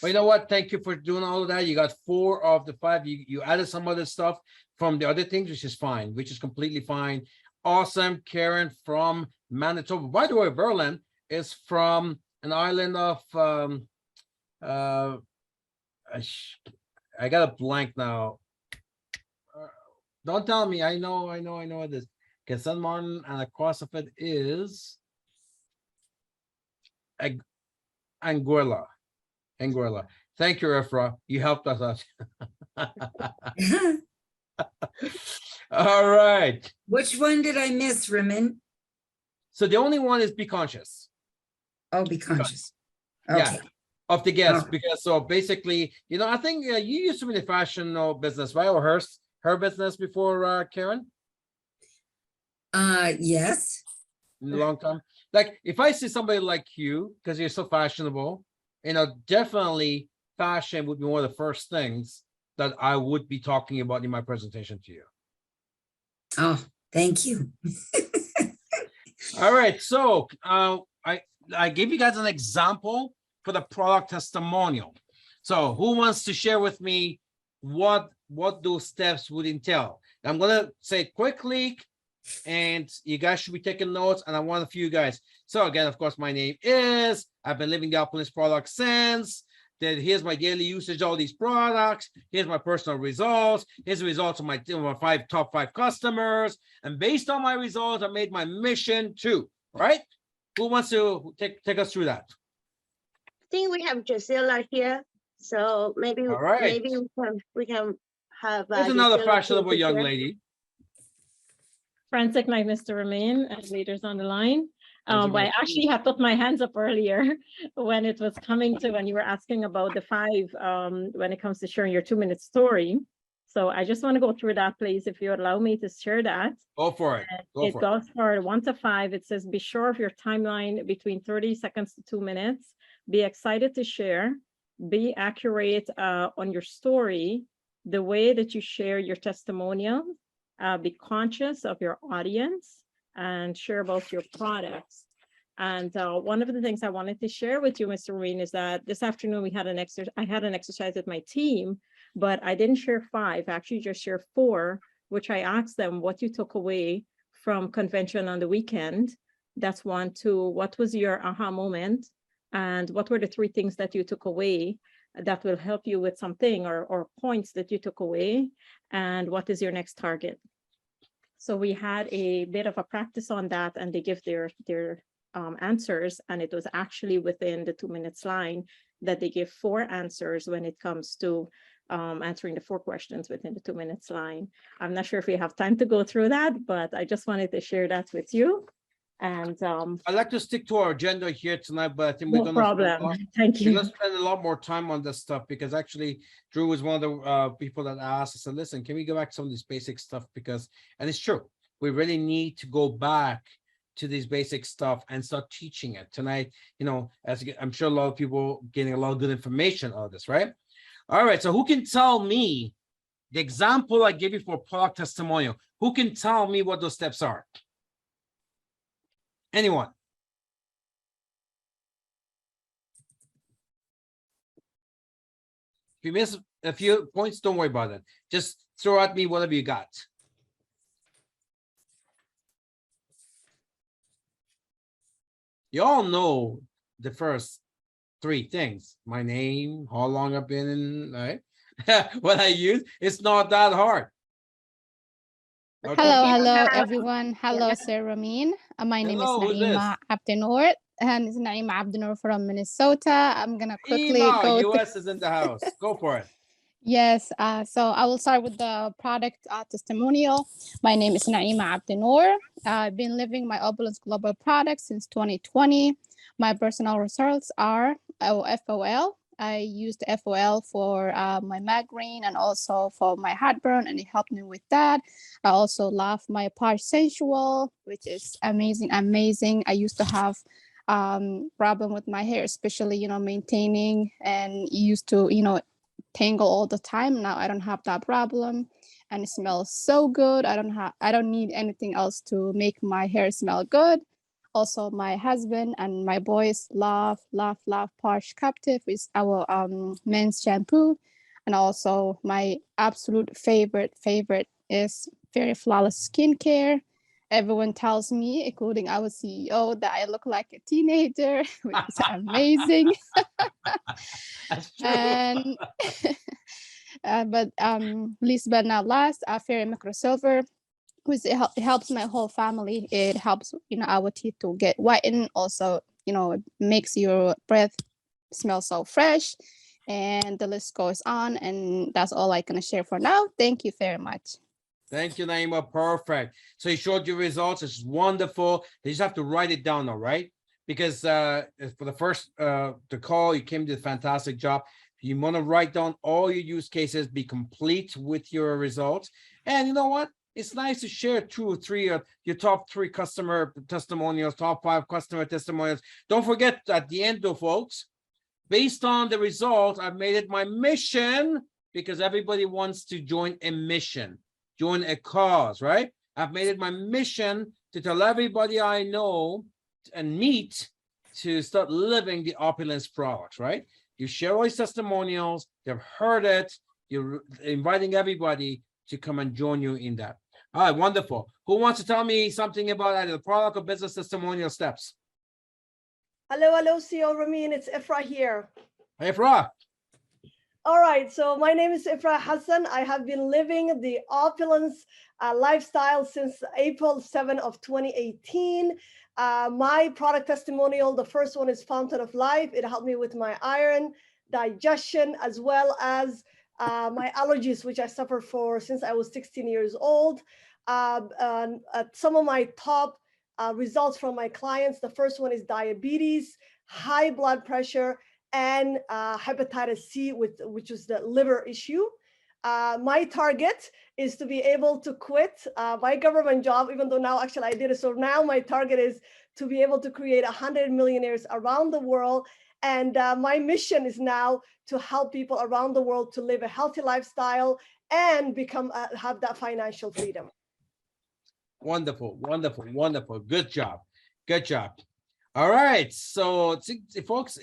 Well, you know what? Thank you for doing all of that. You got 4 of the 5. You added some other stuff from the other things, which is fine, which is completely fine. Awesome, Karen from Manitoba. By the way, Verlin is from an island of I got a blank now. Don't tell me. I know it is. Okay, San Martin, and across of it is Anguilla. Thank you, Efra. You helped us out. All right. Which one did I miss, Ramin? So the only one is be conscious. Oh, be conscious. Yeah, Okay. of the guests, Oh. because so basically, I think you used to be in the fashion business, right? Or her business before, Karen? Yes. in a long time. Like if I see somebody like you, because you're so fashionable, definitely fashion would be one of the first things that I would be talking about in my presentation to you. Oh, thank you. All right, so I gave you guys an example for the product testimonial. So who wants to share with me what those steps would entail? I'm gonna say quickly, and you guys should be taking notes, and I want a few guys. So again, of course, my name is, I've been living the Opulence product since. Then here's my daily usage, all these products. Here's my personal results. Here's the results of my top five customers. And based on my results, I made my mission too, right? Who wants to take us through that? I think we have Gisela here, so maybe All right. maybe we can have. There's another Gisela fashionable to young share. lady. Friends like Mr. Ramin and leaders on the line. Thank you, I Mr. actually had put my hands up earlier when it was coming to when you were asking about the 5 when it comes to sharing your 2-minute story. So I just want to go through that, please, if you allow me to share that. Go for it. It goes for 1 to 5. It says, be sure of your timeline between 30 seconds to 2 minutes. Be excited to share. Be accurate on your story, the way that you share your testimonial. Be conscious of your audience and share about your products. And one of the things I wanted to share with you, Mr. Ramin, is that this afternoon we had I had an exercise with my team, but I didn't share 5, I actually just shared 4, which I asked them what you took away from convention on the weekend. That's 1. 2, what was your aha moment? And what were the 3 things that you took away that will help you with something or points that you took away? And what is your next target? So we had a bit of a practice on that, and they give their answers, and it was actually within the 2 minutes line that they give 4 answers when it comes to answering the 4 questions within the 2 minutes line. I'm not sure if we have time to go through that, but I just wanted to share that with you. And I'd like to stick to our agenda here tonight, but I think we're no problem. Thank we're you. gonna spend a lot more time on this stuff, because actually Drew was one of the people that asked us, listen, can we go back to some of this basic stuff? And it's true, we really need to go back to these basic stuff and start teaching it tonight. As I'm sure a lot of people getting a lot of good information out of this, right? All right, so who can tell me the example I gave you for product testimonial? Who can tell me what those steps are? Anyone? If you miss a few points, don't worry about it. Just throw at me whatever you got. You all know the first 3 things. My name, how long I've been in, right? What I use, it's not that hard. Okay. Hello, everyone. Hello, Sir Ramin. My name is Hello, who's this? Naima Abdenoor, and it's Naima Abdenoor from Minnesota. I'm gonna quickly Email, go. US is in the house. Go for it. Yes, so I will start with the product testimonial. My name is Naima Abdenoor. I've been living my Opulence Global product since 2020. My personal results are FOL. I used FOL for my migraine and also for my heartburn, and it helped me with that. I also love my Parch Sensual, which is amazing. I used to have problem with my hair, especially, maintaining, and used to, tangle all the time. Now I don't have that problem, and it smells so good. I don't need anything else to make my hair smell good. Also, my husband and my boys love Parch Captive, is our men's shampoo. And also my absolute favorite is Very Flawless Skincare. Everyone tells me, including our CEO, that I look like a teenager, which is amazing. That's true. And but least but not last, Fairy Micro Silver, which it helps my whole family. It helps our teeth to get whitened. Also, it makes your breath smell so fresh, and the list goes on. And that's all I can share for now. Thank you very much. Thank you, Naima. Perfect. So you showed your results. It's wonderful. You just have to write it down, all right? Because for the first the call, you came to a fantastic job. You want to write down all your use cases, be complete with your results. And you know what? it's nice to share 2 or 3 of your top 3 customer testimonials, top 5 customer testimonials. Don't forget at the end though, folks, based on the result, I've made it my mission, because everybody wants to join a mission, join a cause, right? I've made it my mission to tell everybody I know and meet to start living the opulence products, right? You share all these testimonials, they've heard it, you're inviting everybody to come and join you in that. All right, wonderful. Who wants to tell me something about either the product or business testimonial steps? Hello, CEO Ramin. It's Ifra here. Hey, Fra. All right, so my name is Ifra Hassan. I have been living the opulence lifestyle since April 7 of 2018. My product testimonial, the first one is Fountain of Life. It helped me with my iron, digestion, as well as my allergies, which I suffered for since I was 16 years old. Some of my top results from my clients, the first one is diabetes, high blood pressure, and hepatitis C, which is the liver issue. My target is to be able to quit my government job, even though now actually I did it. So now my target is to be able to create 100 millionaires around the world. And my mission is now to help people around the world to live a healthy lifestyle and have that financial freedom. Wonderful, wonderful, wonderful. Good job. Good job. All right. So, folks,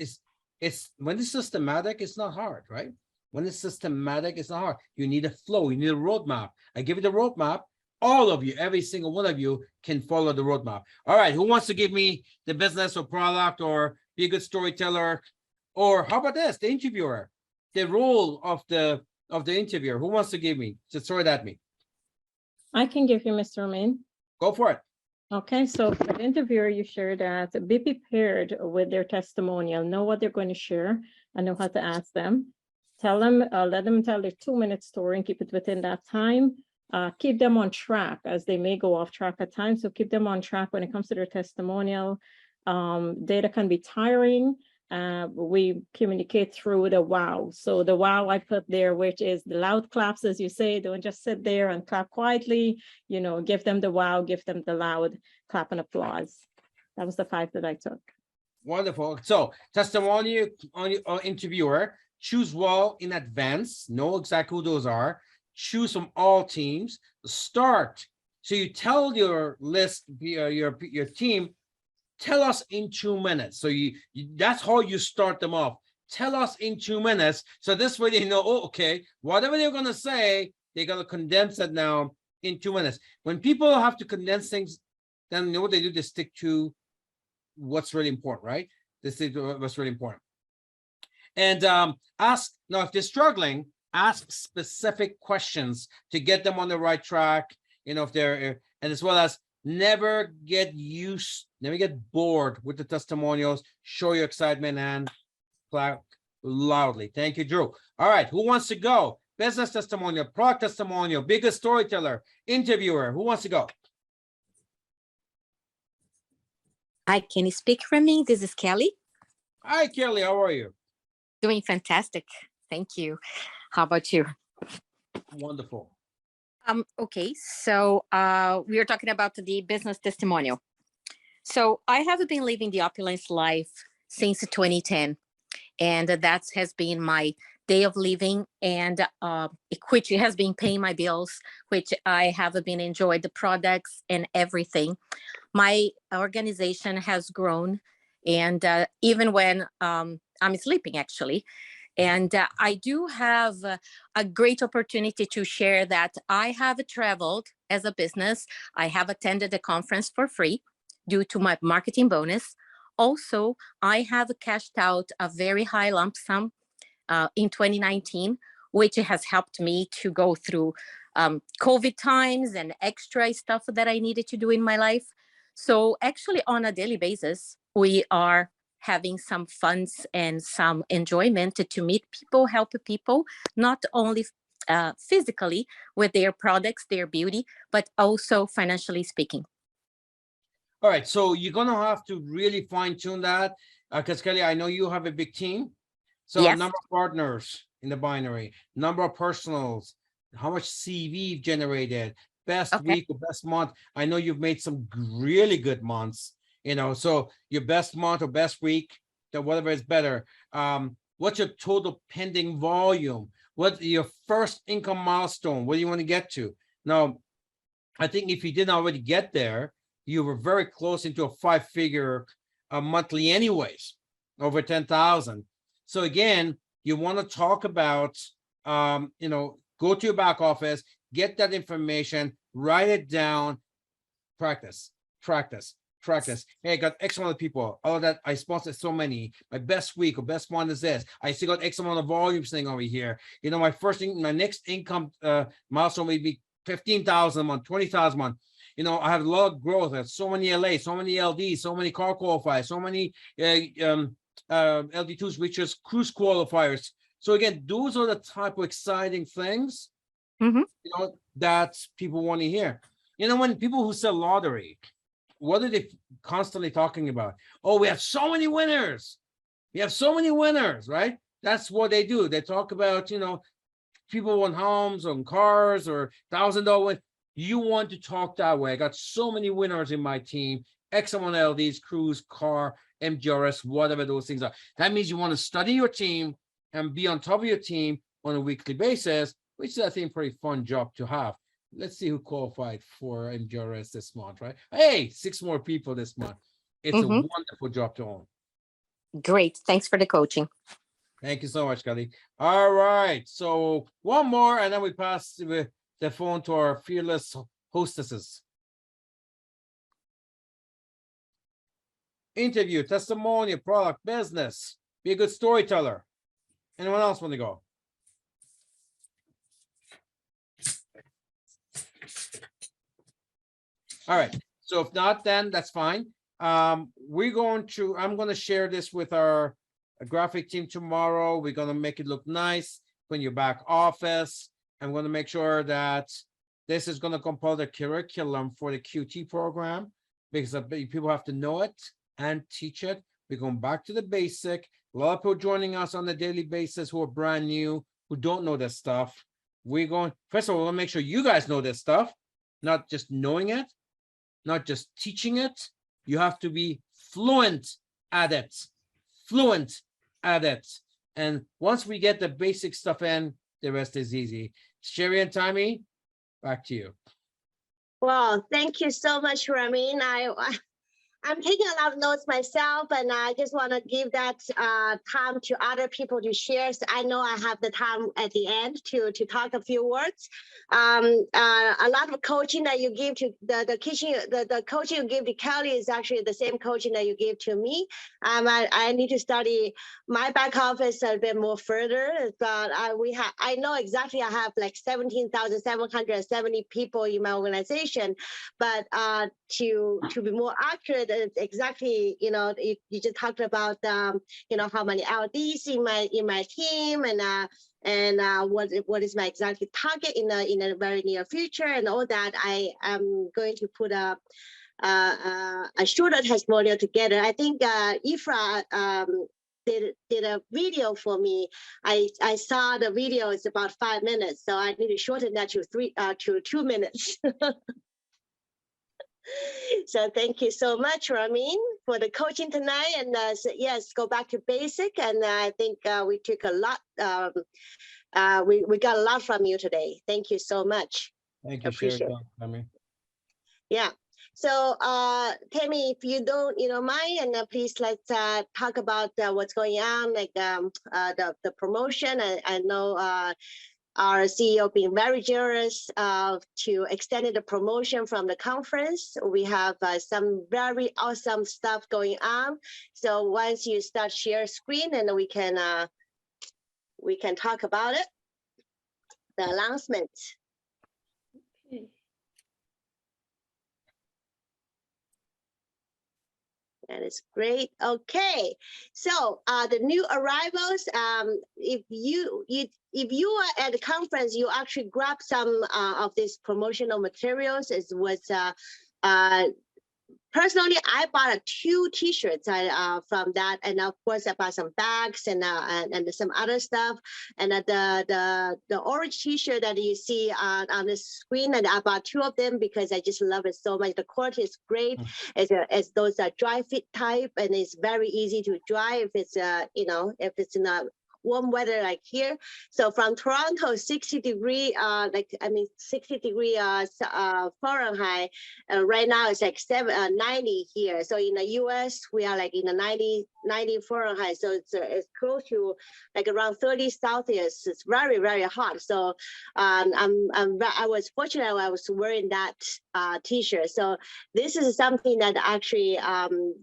it's when it's systematic, it's not hard, right? When it's systematic, it's not hard. You need a flow. You need a roadmap. I give you the roadmap. All of you, every single one of you can follow the roadmap. All right. Who wants to give me the business or product or be a good storyteller? Or how about this? The interviewer, the role of the interviewer. Who wants to give me? Just throw it at me. I can give you, Mr. Ramin. Go for it. Okay, so for the interviewer, you share that be prepared with their testimonial, know what they're going to share and know how to ask them. Tell them, let them tell their 2-minute story and keep it within that time. Keep them on track, as they may go off track at times. So keep them on track when it comes to their testimonial. Data can be tiring. We communicate through the wow. So the wow I put there, which is the loud claps, as you say. Don't just sit there and clap quietly. You know, give them the wow, give them the loud clap and applause. That was the 5 that I took. Wonderful. So testimonial on your interviewer, choose well in advance, know exactly who those are, choose from all teams, start. So you tell your list, your team, tell us in 2 minutes. So you that's how you start them off. Tell us in 2 minutes. So this way they know, oh, okay, whatever they're going to say, they're going to condense it now in 2 minutes. When people have to condense things, then you know what they do? They stick to what's really important, right? They stick to what's really important. And ask, now if they're struggling, ask specific questions to get them on the right track. You know, if they're, and as well as never get bored with the testimonials. Show your excitement and clap loudly. Thank you, Drew. All right, who wants to go? Business testimonial, product testimonial, biggest storyteller, interviewer. Who wants to go? Hi, can you speak from me? This is Kelly. Hi, Kelly. How are you? Doing fantastic. Thank you. How about you? Wonderful. Okay, so we are talking about the business testimonial. So I have been living the opulence life since 2010, and that has been my day of living, and which has been paying my bills, which I have been enjoying the products and everything. My organization has grown, and even when I'm sleeping, actually. And I do have a great opportunity to share that I have traveled as a business. I have attended a conference for free due to my marketing bonus. Also, I have cashed out a very high lump sum in 2019, which has helped me to go through COVID times and extra stuff that I needed to do in my life. So actually on a daily basis, we are having some funds and some enjoyment to meet people, help people, not only physically with their products, their beauty, but also financially speaking. All right, so you're going to have to really fine tune that because Kelly, I know you have a big team. So Yes. Number of partners in the binary, number of personals, how much CV generated, best Okay. week or best month. I know you've made some really good months, so your best month or best week, that whatever is better. What's your total pending volume? What's your first income milestone? What do you want to get to? Now, I think if you didn't already get there, you were very close into a 5-figure monthly anyways, over 10,000. So again, you want to talk about, go to your back office, get that information, write it down, practice. Hey, I got X amount of people. All of that, I sponsored so many. My best week or best month is this. I still got X amount of volumes thing over here. My next income milestone may be 15,000 a month, 20,000 a month. I have a lot of growth. I have so many LA, so many LDs, so many car qualifiers, so many LD2s, which is cruise qualifiers. So again, those are the type of exciting things, Mhm. that people want to hear. When people who sell lottery, what are they constantly talking about? Oh, we have so many winners. We have so many winners, right? That's what they do. They talk about, people want homes or cars or $1,000. You want to talk that way. I got so many winners in my team. X amount of LDs, cruise, car, MGRS, whatever those things are. That means you want to study your team and be on top of your team on a weekly basis, which is, I think, a pretty fun job to have. Let's see who qualified for MGRS this month, right? Hey, 6 more people this month. It's a Mhm. wonderful job to own. Great. Thanks for the coaching. Thank you so much, Kelly. All right. So one more, and then we pass the phone to our fearless hostesses. Interview, testimonial, product, business. Be a good storyteller. Anyone else want to go? All right. So if not, then that's fine. I'm going to share this with our graphic team tomorrow. We're going to make it look nice in your back office. I'm going to make sure that this is going to compile the curriculum for the QT program, because people have to know it and teach it. We're going back to the basic. A lot of people joining us on a daily basis who are brand new, who don't know this stuff. First of all, we'll make sure you guys know this stuff, not just knowing it, not just teaching it. You have to be fluent at it. And once we get the basic stuff in, the rest is easy. Sherry and Tammy, back to you. Well, thank you so much, Ramin. I'm taking a lot of notes myself, and I just want to give that time to other people to share. So I know I have the time at the end to talk a few words. A lot of coaching that you give to the coaching you give to Kelly is actually the same coaching that you give to me. I need to study my back office a bit more further, but I know exactly I have like 17,770 people in my organization, but to be more accurate, exactly, you just talked about how many LDs in my team, and what is my exact target in the very near future, and all that. I am going to put a shorter testimonial together. I think Ifra did a video for me. I saw the video is about 5 minutes, so I need to shorten that to 2 minutes. So thank you so much, Ramin, for the coaching tonight. And so yes, go back to basic. And I think we took a lot. We got a lot from you today. Thank you so much. Thank you, Appreciate Sherry. Yeah. So Tammy, if you don't mind, and please let's talk about what's going on, like the promotion. I know our CEO being very generous to extend the promotion from the conference. We have some very awesome stuff going on. So once you start share screen, and we can talk about it. The announcement. Okay. That is great. Okay, so the new arrivals. If you are at the conference, you actually grab some of these promotional materials. It was personally, I bought 2 T-shirts from that, and of course I bought some bags and some other stuff. And the orange T-shirt that you see on the screen, and I bought 2 of them because I just love it so much. The quality is great. As those are dry fit type, and it's very easy to dry if it's if it's in a warm weather like here. So from Toronto, 60 degree, 60 degree Fahrenheit. Right now it's like 90 here. So in the US, we are like in the 90 Fahrenheit. So it's close to like around 30 Celsius. It's very, very hot. So I was fortunate I was wearing that T-shirt. So this is something that actually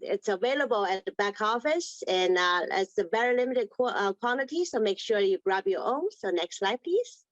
it's available at the back office, and it's a very limited quantity. So make sure you grab your own. So next slide, please.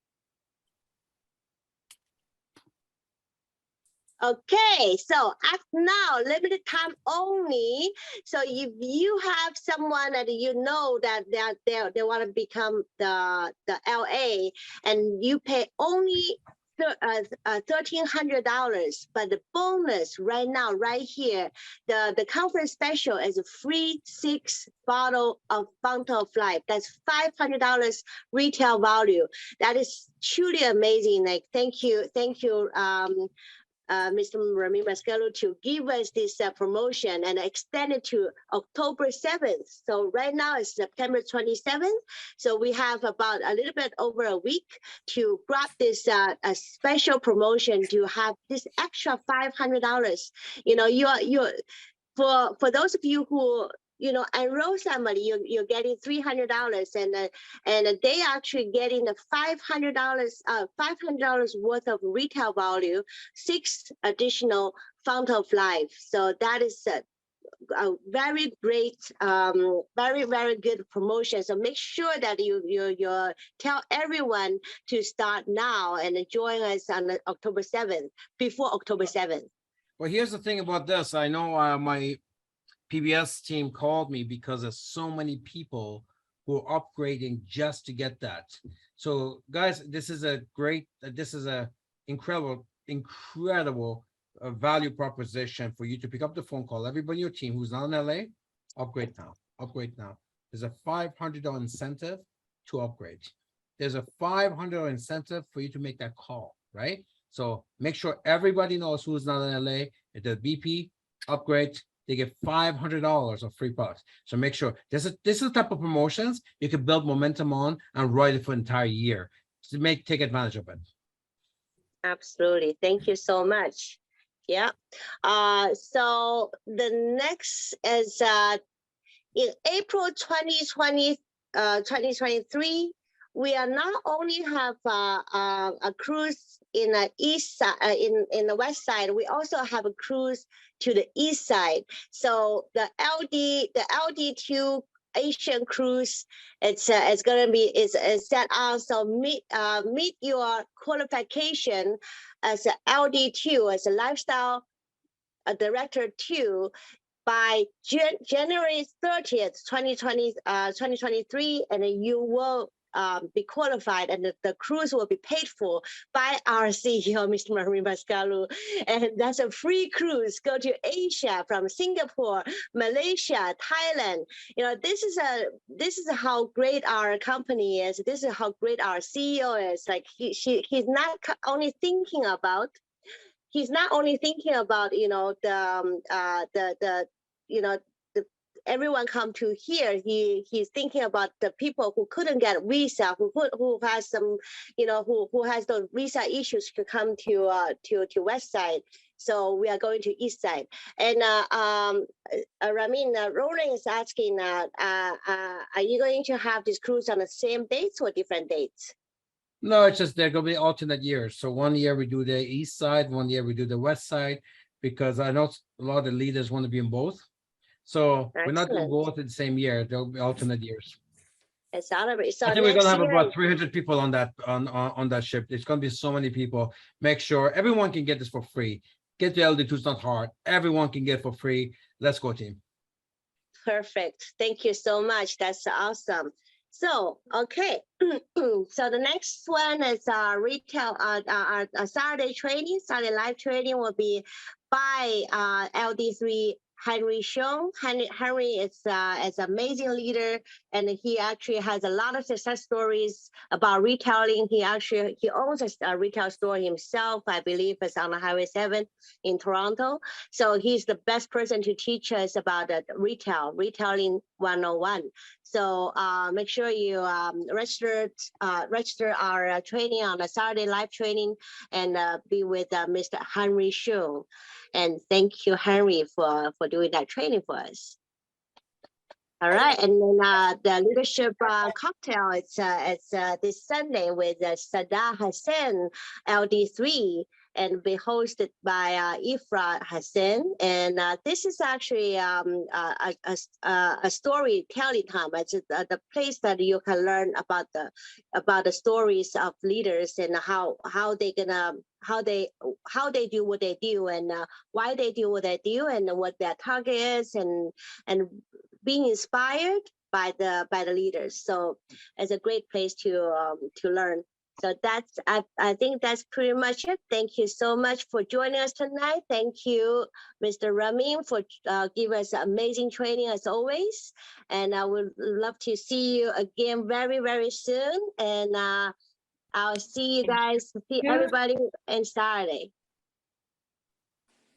Okay, so act now, limited time only. So if you have someone that you know that they want to become the LA, and you pay only $1,300, but the bonus right now, right here, the conference special is a free 6 bottle of Fountain of Life. That's $500 retail value. That is truly amazing. Like, thank you, Mr. Ramin Mascalo, to give us this promotion and extend it to October 7th. So right now it's September 27th. So we have about a little bit over a week to grab this a special promotion to have this extra $500. You know, you're for those of you who enroll somebody, you're getting $300, and they actually getting the $500 worth of retail value, 6 additional Fountain of Life. So that is a very great, very, very good promotion. So make sure that you tell everyone to start now and join us on October 7th, before October 7th. Well, here's the thing about this. I know my PBS team called me because there's so many people who are upgrading just to get that. So guys, this is a incredible value proposition for you to pick up the phone call. Everybody in your team who's not in LA, upgrade now. There's a $500 incentive to upgrade. There's a $500 incentive for you to make that call, right? So make sure everybody knows who's not in LA. At the BP upgrade, they get $500 of free products. So make sure this is the type of promotions you can build momentum on and ride it for an entire year. So take advantage of it. Absolutely. Thank you so much. Yeah. So the next is in April 2023, we are not only have a cruise in the east side, in the west side, we also have a cruise to the east side. So the LD2 Asian cruise, it's going to be set out. So meet your qualification as a LD2, as a lifestyle director 2, by January 30th, 2023, and then you will be qualified, and the cruise will be paid for by our CEO, Mr. Ramin Mascalo. And that's a free cruise. Go to Asia, from Singapore, Malaysia, Thailand. You know, this is how great our company is. This is how great our CEO is. Like he's not only thinking about, everyone come to here. He's thinking about the people who couldn't get a visa, who has some, who has those visa issues to come to west side. So we are going to east side. And Ramin, Roland is asking, are you going to have this cruise on the same dates or different dates? No, it's just they're going to be alternate years. So one year we do the east side, one year we do the west side, because I know a lot of the leaders want to be in both. So we're not doing both in the same year. There'll be alternate years. I think we're gonna have about 300 people on that ship. It's gonna be so many people. Make sure everyone can get this for free. Get the LD2, it's not hard. Everyone can get it for free. Let's go, team. Perfect. Thank you so much. That's awesome. So, okay. So the next one is retail, our Saturday trading. Saturday live trading will be by LD3 Henry Shung. Henry is an amazing leader, and he actually has a lot of success stories about retailing. He owns a retail store himself, I believe it's on the Highway 7 in Toronto. So he's the best person to teach us about retailing 101. So make sure you register our training on a Saturday live training, and be with Mr. Henry Shung. And thank you, Henry, for doing that training for us. All right, and then the leadership cocktail, it's this Sunday with Sada Hassan, LD3, and be hosted by Ifra Hassan. And this is actually a storytelling time. It's the place that you can learn about the stories of leaders and how they do what they do, and why they do what they do, and what their target is, and being inspired by the leaders. So it's a great place to learn. So that's I think that's pretty much it. Thank you so much for joining us tonight. Thank you, Mr. Ramin, for giving us amazing training as always. And I would love to see you again very, very soon. And I'll see you guys, everybody on Saturday.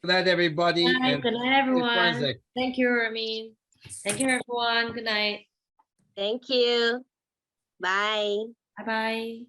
Good night, everybody. Good night, And good night, happy everyone. Wednesday. Thank you, Ramin. Thank you, everyone. Good night. Thank you. Bye. Bye-bye.